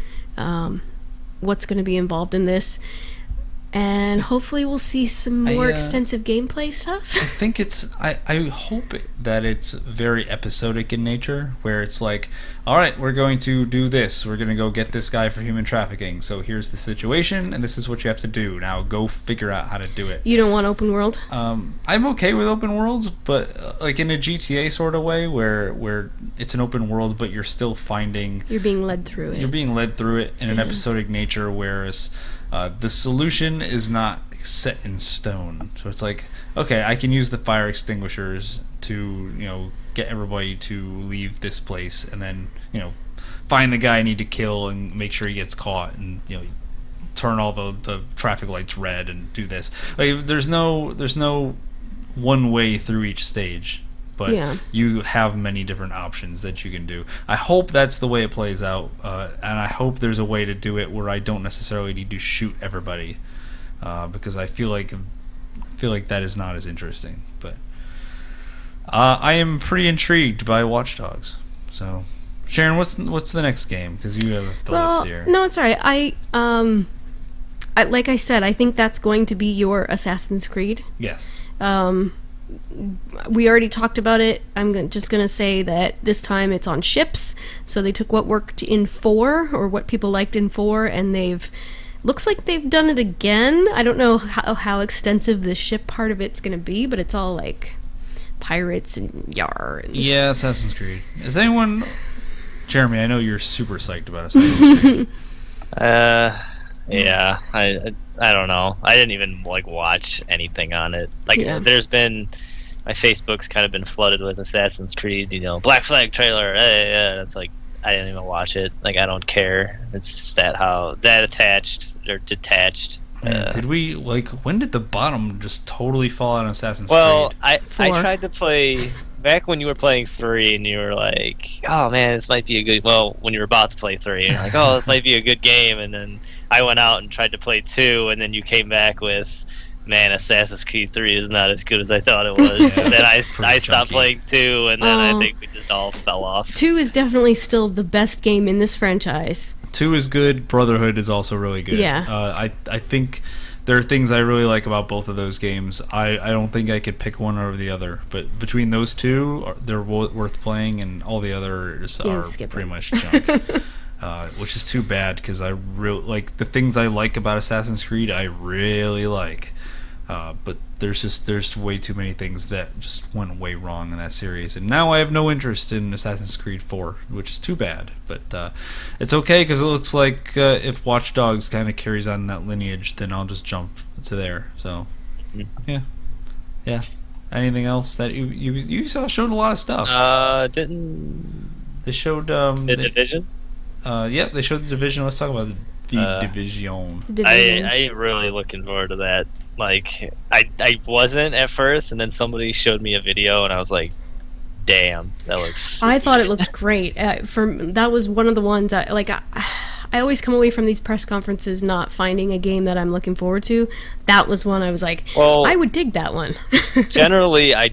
what's going to be involved in this. And hopefully we'll see some more extensive gameplay stuff. I think I hope that it's very episodic in nature, where it's like, all right, we're going to do this. We're going to go get this guy for human trafficking. So here's the situation, and this is what you have to do. Now go figure out how to do it. You don't want open world? I'm okay with open worlds, but like in a GTA sort of way, where it's an open world, but you're still finding... You're being led through it. You're being led through it in an episodic nature, whereas... the solution is not set in stone. So it's like, okay, I can use the fire extinguishers to, get everybody to leave this place, and then, find the guy I need to kill and make sure he gets caught, and, turn all the traffic lights red and do this. Like, there's no one way through each stage. But you have many different options that you can do. I hope that's the way it plays out, and I hope there's a way to do it where I don't necessarily need to shoot everybody, because I feel like that is not as interesting. But I am pretty intrigued by Watch Dogs. So, Sharon, what's the next game? Because you have the list here. No, it's all right. I like I said, I think that's going to be your Assassin's Creed. Yes. We already talked about it. I'm just going to say that this time it's on ships. So they took what worked in 4, or what people liked in 4, and looks like they've done it again. I don't know how extensive the ship part of it's going to be, but it's all like pirates and yar. Yeah, Assassin's Creed. Is anyone... Jeremy, I know you're super psyched about Assassin's Creed. Yeah, I don't know. I didn't even watch anything on it. There's been, my Facebook's kind of been flooded with Assassin's Creed, Black Flag trailer. That's like, I didn't even watch it. I don't care. It's just that attached or detached. Man, did we when did the bottom just totally fall out on Assassin's Creed? Well, I tried to play back when you were playing 3, and you were like, oh man, this might be a good. Well, when you were about to play 3, you're like, oh, this might be a good game, and then I went out and tried to play 2, and then you came back with, man, Assassin's Creed 3 is not as good as I thought it was. And then I stopped playing 2, and then I think we just all fell off. 2 is definitely still the best game in this franchise. 2 is good. Brotherhood is also really good. Yeah. I think there are things I really like about both of those games. I don't think I could pick one over the other, but between those two, they're worth playing, and all the others are pretty much junk. Which is too bad, because I really like the things I like about Assassin's Creed. I really like, but there's way too many things that just went way wrong in that series, and now I have no interest in Assassin's Creed 4, which is too bad. But it's okay, because it looks like if Watch Dogs kind of carries on that lineage, then I'll just jump to there. So yeah. Anything else that you saw? Showed a lot of stuff. They showed The Division. They showed The Division. Let's talk about the Division. I really looking forward to that. I wasn't at first, and then somebody showed me a video, and I was like, damn, that looks sweet. I thought it looked great. That was one of the ones I always come away from these press conferences not finding a game that I'm looking forward to. That was one I was like, I would dig that one. Generally, I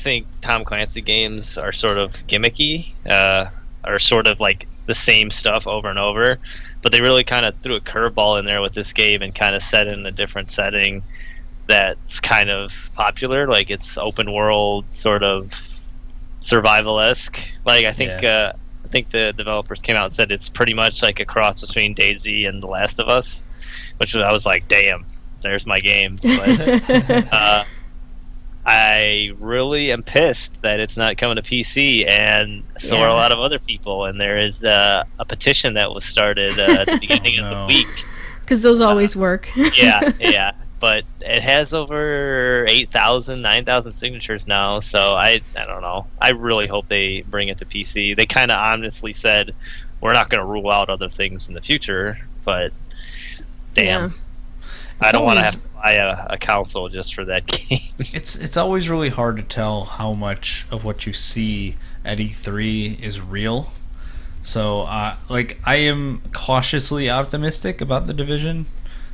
think Tom Clancy games are sort of gimmicky, are sort of like the same stuff over and over, but they really kind of threw a curveball in there with this game and kind of set it in a different setting that's kind of popular. Like, it's open world, sort of survival-esque. Like I think Yeah. I think the developers came out and said it's pretty much like a cross between DayZ and The Last of Us, I was like, damn, there's my game. But I really am pissed that it's not coming to PC, and so are a lot of other people. And there is a petition that was started at the beginning of the week. Because those always work. Yeah. But it has over 8,000, 9,000 signatures now, so I don't know. I really hope they bring it to PC. They kind of honestly said, we're not going to rule out other things in the future, but damn. Yeah. I don't want to have to buy a console just for that game. It's always really hard to tell how much of what you see at E3 is real. So, I am cautiously optimistic about The Division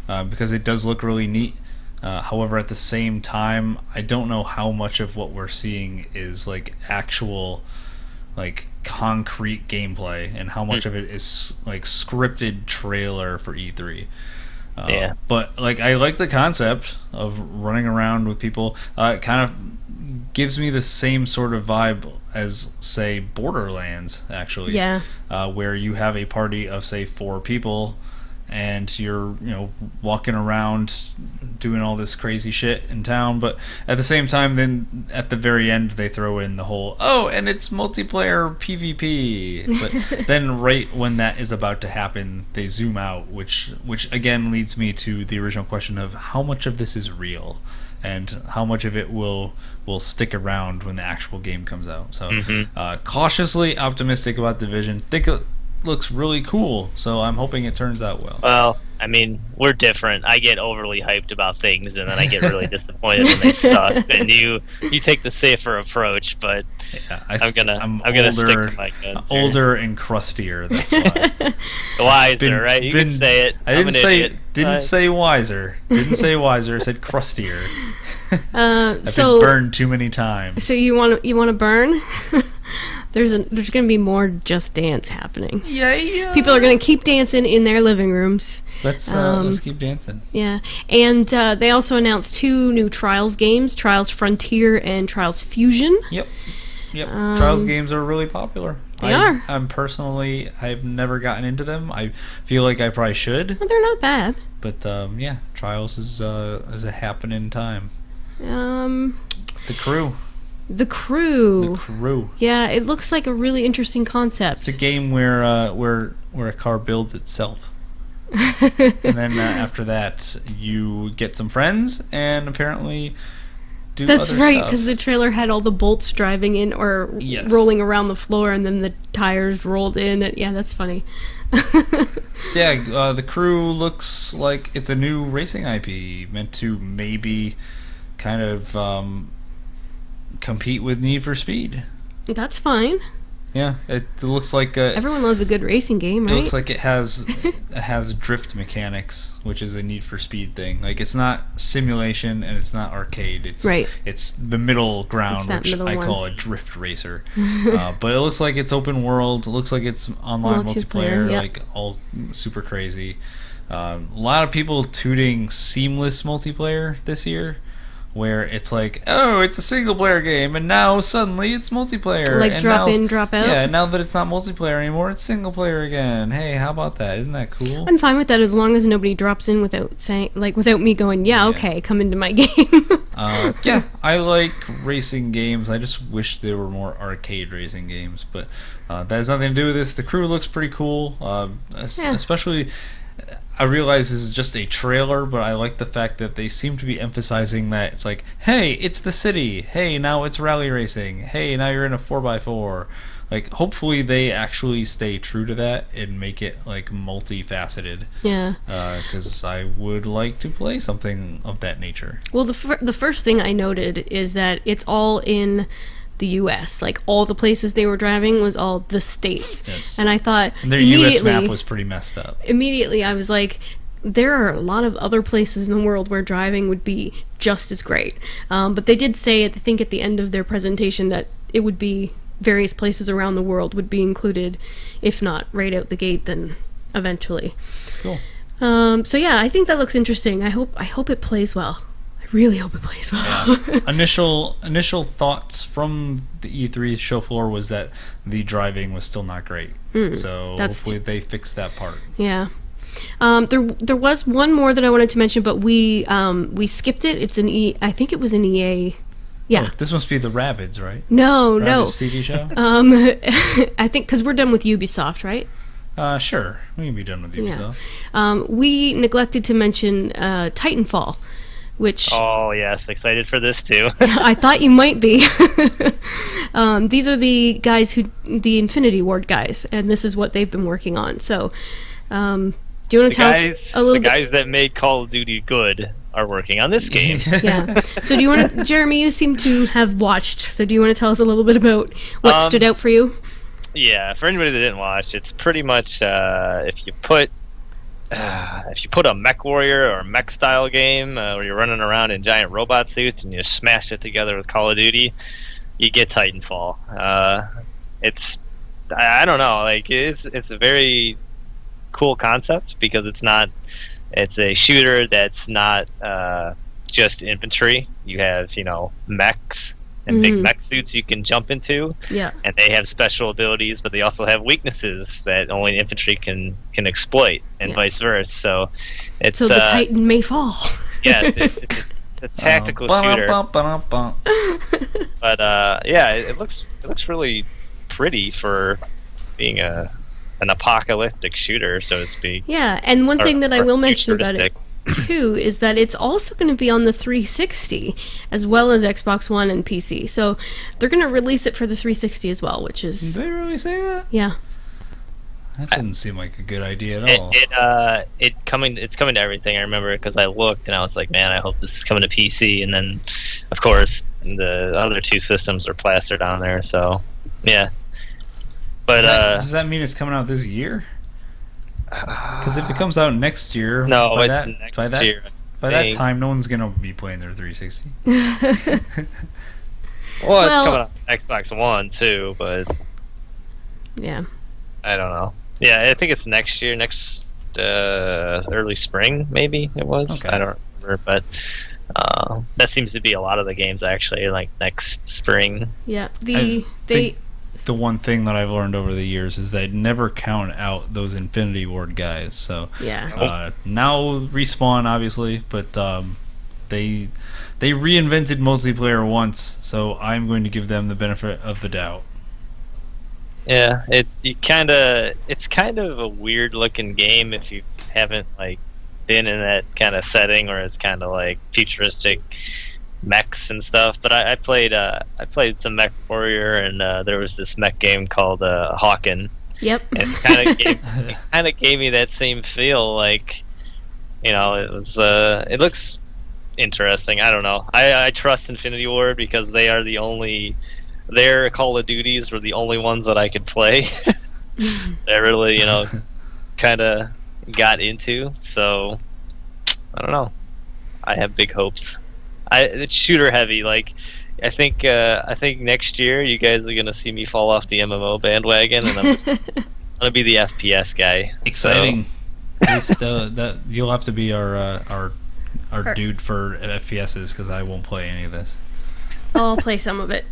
because it does look really neat. However, at the same time, I don't know how much of what we're seeing is like actual, like concrete gameplay, and how much of it is like scripted trailer for E3. Yeah. But like, I like the concept of running around with people. It kind of gives me the same sort of vibe as, say, Borderlands, actually. Yeah. Where you have a party of, say, 4 people, and you're, walking around doing all this crazy shit in town. But at the same time, then at the very end, they throw in the whole, and it's multiplayer PvP. But then right when that is about to happen, they zoom out, which again leads me to the original question of how much of this is real, and how much of it will stick around when the actual game comes out. So cautiously optimistic about Division. Think it looks really cool, so I'm hoping it turns out well. Well, I mean, we're different. I get overly hyped about things, and then I get really disappointed when they suck. And you take the safer approach, but yeah, I'm gonna stick to my guns. Older and crustier. That's why. Wiser, right? You can say it. I didn't say wiser. Didn't say wiser. I said crustier. I've been burned too many times. So you want to burn? There's going to be more Just Dance happening. Yeah. People are going to keep dancing in their living rooms. Let's keep dancing. Yeah. And they also announced 2 new Trials games, Trials Frontier and Trials Fusion. Yep. Trials games are really popular. They are. I've never gotten into them. I feel like I probably should. Well, they're not bad. But Trials is a happening time. The Crew. The Crew. Yeah, it looks like a really interesting concept. It's a game where a car builds itself. And then after that, you get some friends and apparently do That's other right, stuff. because the trailer had all the bolts driving in or rolling around the floor, and then the tires rolled in. And, yeah, that's funny. The Crew looks like it's a new racing IP meant to maybe kind of compete with Need for Speed. That's fine. Yeah, it looks like everyone loves a good racing game, right? It looks like it has drift mechanics, which is a Need for Speed thing. Like, it's not simulation and it's not arcade. It's the middle ground, which I call a drift racer. But it looks like it's open world. It looks like it's online multiplayer, like all super crazy. A lot of people tooting seamless multiplayer this year, where it's like, it's a single player game, and now suddenly it's multiplayer. Like and drop in, drop out? Yeah, now that it's not multiplayer anymore, it's single player again. Hey, how about that? Isn't that cool? I'm fine with that as long as nobody drops in without me going, okay, come into my game. I like racing games. I just wish there were more arcade racing games, but that has nothing to do with this. The Crew looks pretty cool, especially... I realize this is just a trailer, but I like the fact that they seem to be emphasizing that it's like, hey, it's the city. Hey, now it's rally racing. Hey, now you're in a 4x4. Like, hopefully they actually stay true to that and make it, like, multifaceted. Yeah. Because I would like to play something of that nature. Well, the first thing I noted is that it's all in the U.S. Like, all the places they were driving was all the states. Yes. And I thought and their U.S. map was pretty messed up. Immediately, I was like, there are a lot of other places in the world where driving would be just as great. But they did say, I think at the end of their presentation, that it would be various places around the world would be included, if not right out the gate, then eventually. Cool. So yeah, I think that looks interesting. I hope it plays well. I really hope it plays well. Yeah. Initial thoughts from the E3 show floor was that the driving was still not great. So hopefully they fix that part. Yeah. There was one more that I wanted to mention, but we skipped it. It's I think it was an EA. Yeah. Oh, this must be the Rabbids, right? No. Rabbids TV show? I think because we're done with Ubisoft, right? Sure. We can be done with Ubisoft. Yeah. We neglected to mention Titanfall, which... Oh, yes. Excited for this, too. I thought you might be. These are the guys the Infinity Ward guys, and this is what they've been working on. So, do you want to tell us a little bit? The guys that made Call of Duty good are working on this game. Yeah. So do you want to... Jeremy, you seem to have watched, so do you want to tell us a little bit about what stood out for you? Yeah, for anybody that didn't watch, it's pretty much if you put a mech warrior or mech style game where you're running around in giant robot suits and you smash it together with Call of Duty, you get Titanfall. It's I don't know, like it's a very cool concept because it's a shooter that's not just infantry. You have mechs and big mech suits you can jump into. Yeah. And they have special abilities, but they also have weaknesses that only infantry can exploit, and vice versa. So it's the Titan may fall. Yeah, it's a tactical shooter. But yeah, it looks really pretty for being an apocalyptic shooter, so to speak. Yeah, and one thing that I will mention about it too is that it's also going to be on the 360 as well as Xbox One and PC. So they're going to release it for the 360 as well, which is... Did they really say that? Yeah. That doesn't seem like a good idea at all. It's coming to everything. I remember because I looked and I was like, man, I hope this is coming to PC. And then, of course, the other two systems are plastered on there. So, yeah. But does that mean it's coming out this year? Because if it comes out next year, no, it's next year. By that time, no one's gonna be playing their 360. Well, it's coming out on Xbox One too, but yeah, I don't know. Yeah, I think it's next year, early spring, maybe it was. Okay. I don't remember, but that seems to be a lot of the games actually, like next spring. Yeah, the one thing that I've learned over the years is that never count out those Infinity Ward guys. So yeah, now Respawn obviously, but they reinvented multiplayer once, so I'm going to give them the benefit of the doubt. Yeah, it's kind of a weird looking game if you haven't like been in that kind of setting, or it's kind of like futuristic mechs and stuff. But I played some Mech Warrior, and there was this mech game called Hawken. Yep. And it kind of gave me that same feel, like it looks interesting. I don't know. I trust Infinity Ward because they are their Call of Duties were the only ones that I could play. That really kind of got into. So I don't know. I have big hopes. It's shooter heavy. Like I think next year you guys are gonna see me fall off the MMO bandwagon, and I'm gonna be the FPS guy. Exciting. At least that you'll have to be our dude for FPSs, because I won't play any of this. I'll play some of it.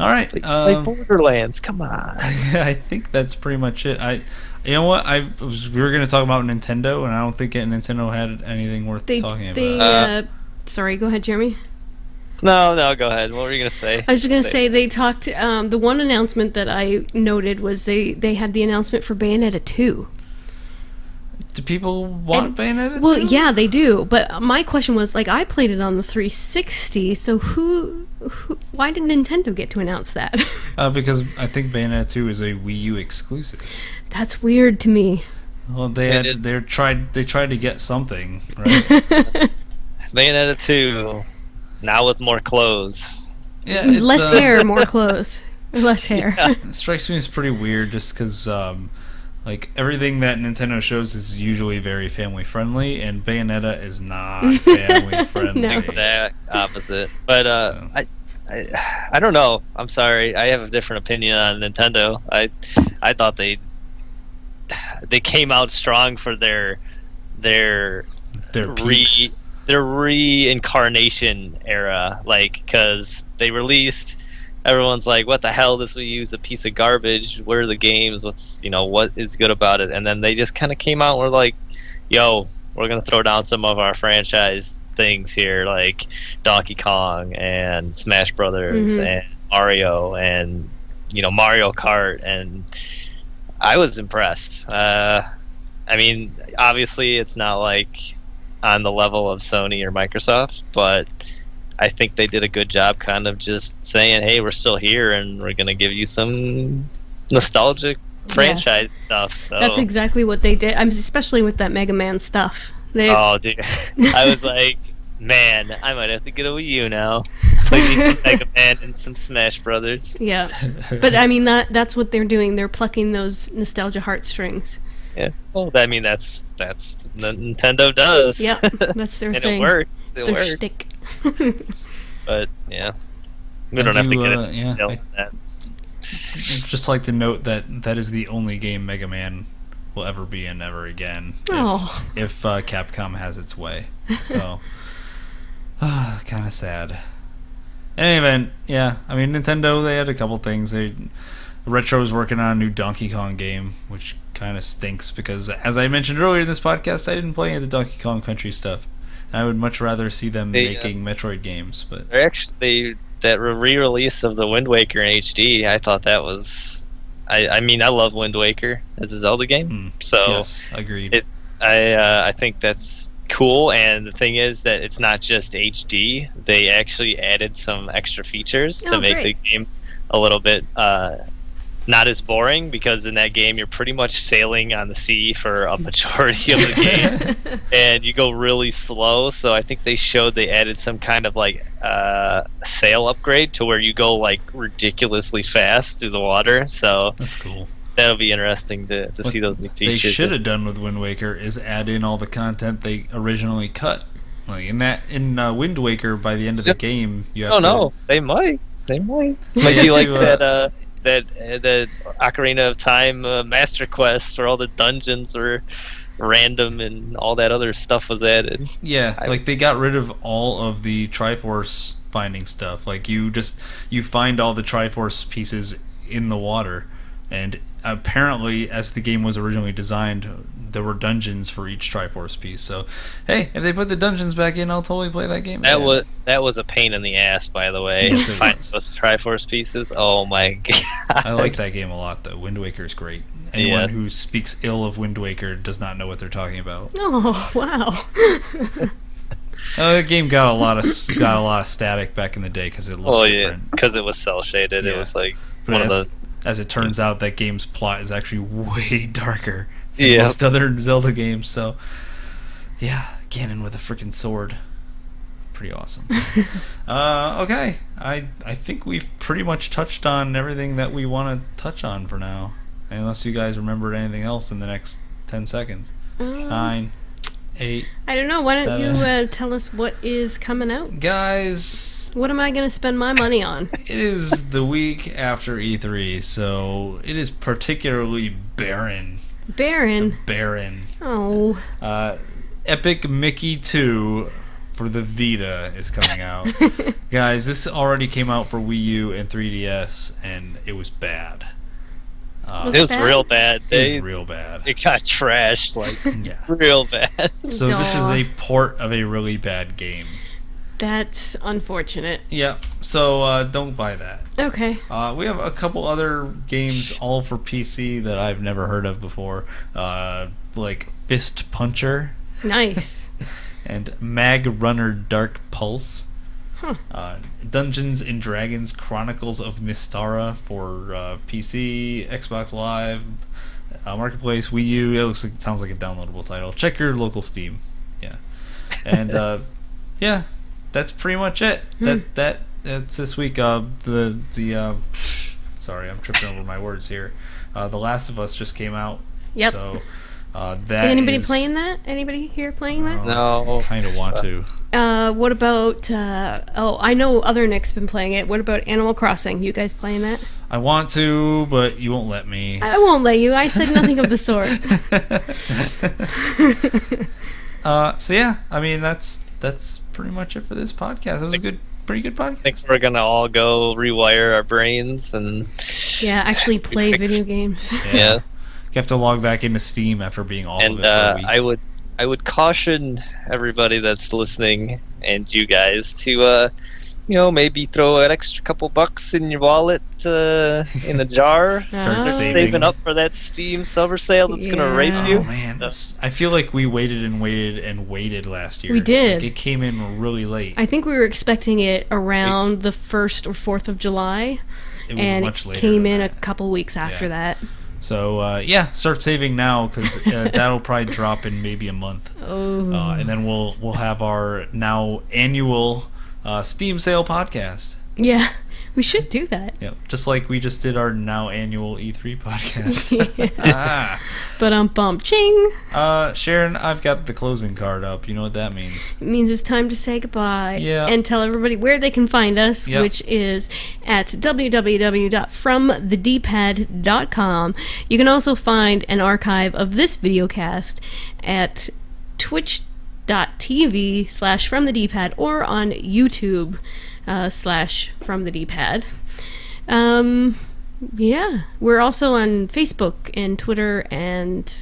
All right. Play Borderlands. Come on. I think that's pretty much it. You know what? We were going to talk about Nintendo, and I don't think Nintendo had anything worth talking about. Sorry, go ahead, Jeremy. No, go ahead. What were you going to say? I was just going to say they talked. The one announcement that I noted was they had the announcement for Bayonetta 2. Do people want Bayonetta 2? Well, yeah, they do. But my question was, like, I played it on the 360, so why did Nintendo get to announce that? Because I think Bayonetta 2 is a Wii U exclusive. That's weird to me. Well, they tried to get something, right? Bayonetta 2, now with more clothes. Yeah, less hair, more clothes. Less hair. Yeah. It strikes me as pretty weird, just because like everything that Nintendo shows is usually very family friendly, and Bayonetta is not family friendly. No. Exact opposite. But I don't know. I'm sorry. I have a different opinion on Nintendo. I thought they came out strong for their their reincarnation era, like, because they released, everyone's like, what the hell, this Wii U is a piece of garbage, where are the games, what's, what is good about it? And then they just kind of came out and were like, yo, we're gonna throw down some of our franchise things here, like Donkey Kong and Smash Brothers and Mario and Mario Kart, and I was impressed. I mean, obviously it's not like on the level of Sony or Microsoft, but I think they did a good job kind of just saying, hey, we're still here and we're going to give you some nostalgic franchise stuff. So. That's exactly what they did. Especially with that Mega Man stuff. Oh, dude. I was like, man, I might have to get a Wii U now. Play Mega Man and some Smash Brothers. Yeah. But I mean, that's what they're doing. They're plucking those nostalgia heartstrings. Yeah. Well, I mean, that's what Nintendo does. Yeah, that's their and thing. It works. It's their shtick. But yeah, we don't have to get it. Yeah, I'd just like to note that is the only game Mega Man will ever be in ever again. If Capcom has its way. So, kind of sad. In any event, yeah. I mean, Nintendo, they had a couple things. Retro's working on a new Donkey Kong game, which kind of stinks because, as I mentioned earlier in this podcast, I didn't play any of the Donkey Kong Country stuff. I would much rather see them making Metroid games. But that re-release of the Wind Waker in HD, I thought that was. I mean, I love Wind Waker as a Zelda game. So yes, agreed. I think that's cool, and the thing is that it's not just HD. They actually added some extra features to make the game a little bit not as boring, because in that game you're pretty much sailing on the sea for a majority of the game and you go really slow. So I think they added some kind of like sail upgrade to where you go like ridiculously fast through the water. So that's cool. That'll be interesting to see those new features. They should have done with Wind Waker is add in all the content they originally cut. Like in Wind Waker, by the end of the game, you have no, they might be like that Ocarina of Time Master Quest, where all the dungeons were random and all that other stuff was added. Yeah, like they got rid of all of the Triforce finding stuff. Like you find all the Triforce pieces in the water, and apparently, as the game was originally designed, there were dungeons for each Triforce piece. So, hey, if they put the dungeons back in, I'll totally play that game again. That was a pain in the ass, by the way. Yes, Find those Triforce pieces. Oh my god! I like that game a lot, though. Wind Waker is great. Anyone who speaks ill of Wind Waker does not know what they're talking about. Oh wow! The game got a lot of static back in the day because it looked different. Because it was cell shaded. It was like as it turns out, that game's plot is actually way darker than most other Zelda games. So, yeah, Ganon with a freaking sword. Pretty awesome. Okay, I think we've pretty much touched on everything that we want to touch on for now. Unless you guys remembered anything else in the next 10 seconds. 9, 8. I don't know. Why don't you tell us what is coming out? Guys, what am I going to spend my money on? It is the week after E3, so it is particularly barren. Barren? Barren. Oh. Epic Mickey 2 for the Vita is coming out. Guys, this already came out for Wii U and 3DS, and it was bad. It was real bad. It was real bad. It got trashed, real bad. So this is a port of a really bad game. That's unfortunate. Yeah, so don't buy that. Okay. We have a couple other games all for PC that I've never heard of before, like Fist Puncher. Nice. And Mag Runner Dark Pulse. Huh. Dungeons and Dragons Chronicles of Mystara for PC, Xbox Live, Marketplace, Wii U. It sounds like a downloadable title. Check your local Steam. Yeah. And yeah, that's pretty much it. That's this week. Sorry, I'm tripping over my words here. The Last of Us just came out. Yep. So anybody playing that? Anybody here playing that? No. Kind of want to. What about I know other Nick's been playing it. What about Animal Crossing? You guys playing that? I want to, but you won't let me. I won't let you. I said nothing of the sort. So yeah, I mean that's that's pretty much it for this podcast. It was a pretty good podcast. I think we're gonna all go rewire our brains and actually play video games. yeah. You have to log back into Steam after being off of And it for a week. I would caution everybody that's listening and you guys to maybe throw an extra couple bucks in your wallet in a jar. Start Oh. saving Up for that Steam summer sale that's gonna rape Yeah. you. Oh man, I feel like we waited last year. We did. Like, it came in really late. I think we were expecting it around the 1st or 4th of July, It was and much it later came than in that. a couple weeks after Yeah. that. So start saving now because that'll probably drop in maybe a month, Oh. and then we'll have our now annual Steam sale podcast. Yeah, we should do that. Yeah, just like we just did our now annual E3 podcast. Ah. But bump ching. Sharon, I've got the closing card up. You know what that means? It means it's time to say goodbye. Yeah. And tell everybody where they can find us, Yep. which is at www.fromthedpad.com. You can also find an archive of this videocast at twitch.tv/fromthedpad or on YouTube /fromthedpad. Yeah, we're also on Facebook and Twitter and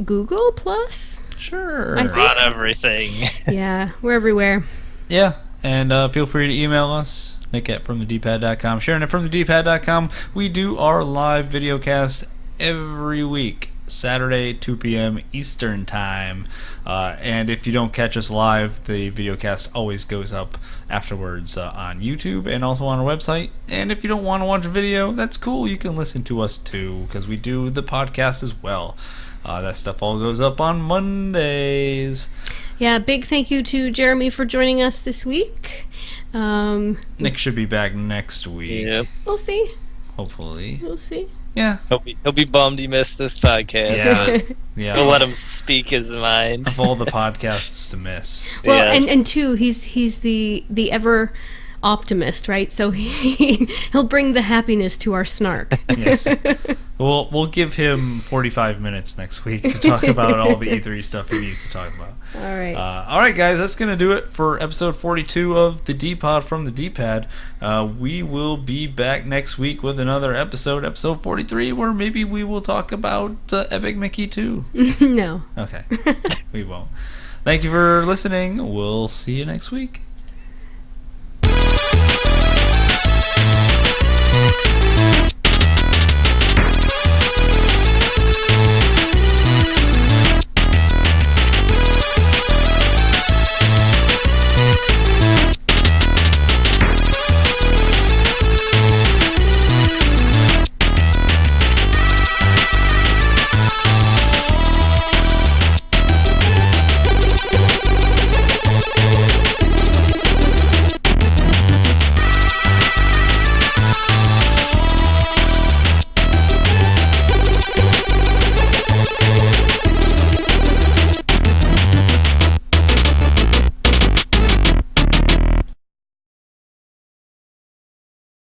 Google Plus. Sure. I think- On everything. Yeah, we're everywhere. Yeah, and feel free to email us, Nick at fromthedpad.com, Sharon at fromthedpad.com. We do our live videocast every week, Saturday, 2 p.m. Eastern Time. And if you don't catch us live, the videocast always goes up afterwards on YouTube and also on our website. And if you don't want to watch video, that's cool. You can listen to us too, because we do the podcast as well. That stuff all goes up on Mondays. Yeah, big thank you to Jeremy for joining us this week. Nick should be back next week, Yep. We'll see. hopefully. We'll see. Yeah. He'll be bummed he missed this podcast. Yeah. Yeah. We'll let him speak his mind. Of all the podcasts to miss. Well, Yeah. and two, he's the ever optimist, right? So he'll bring the happiness to our snark. Yes. We'll give him 45 minutes next week to talk about all the E3 stuff he needs to talk about. All right. All right, guys, that's going to do it for episode 42 of the Dpod from the Dpad. We will be back next week with another episode 43, where maybe we will talk about Epic Mickey 2. No. Okay. We won't. Thank you for listening. We'll see you next week.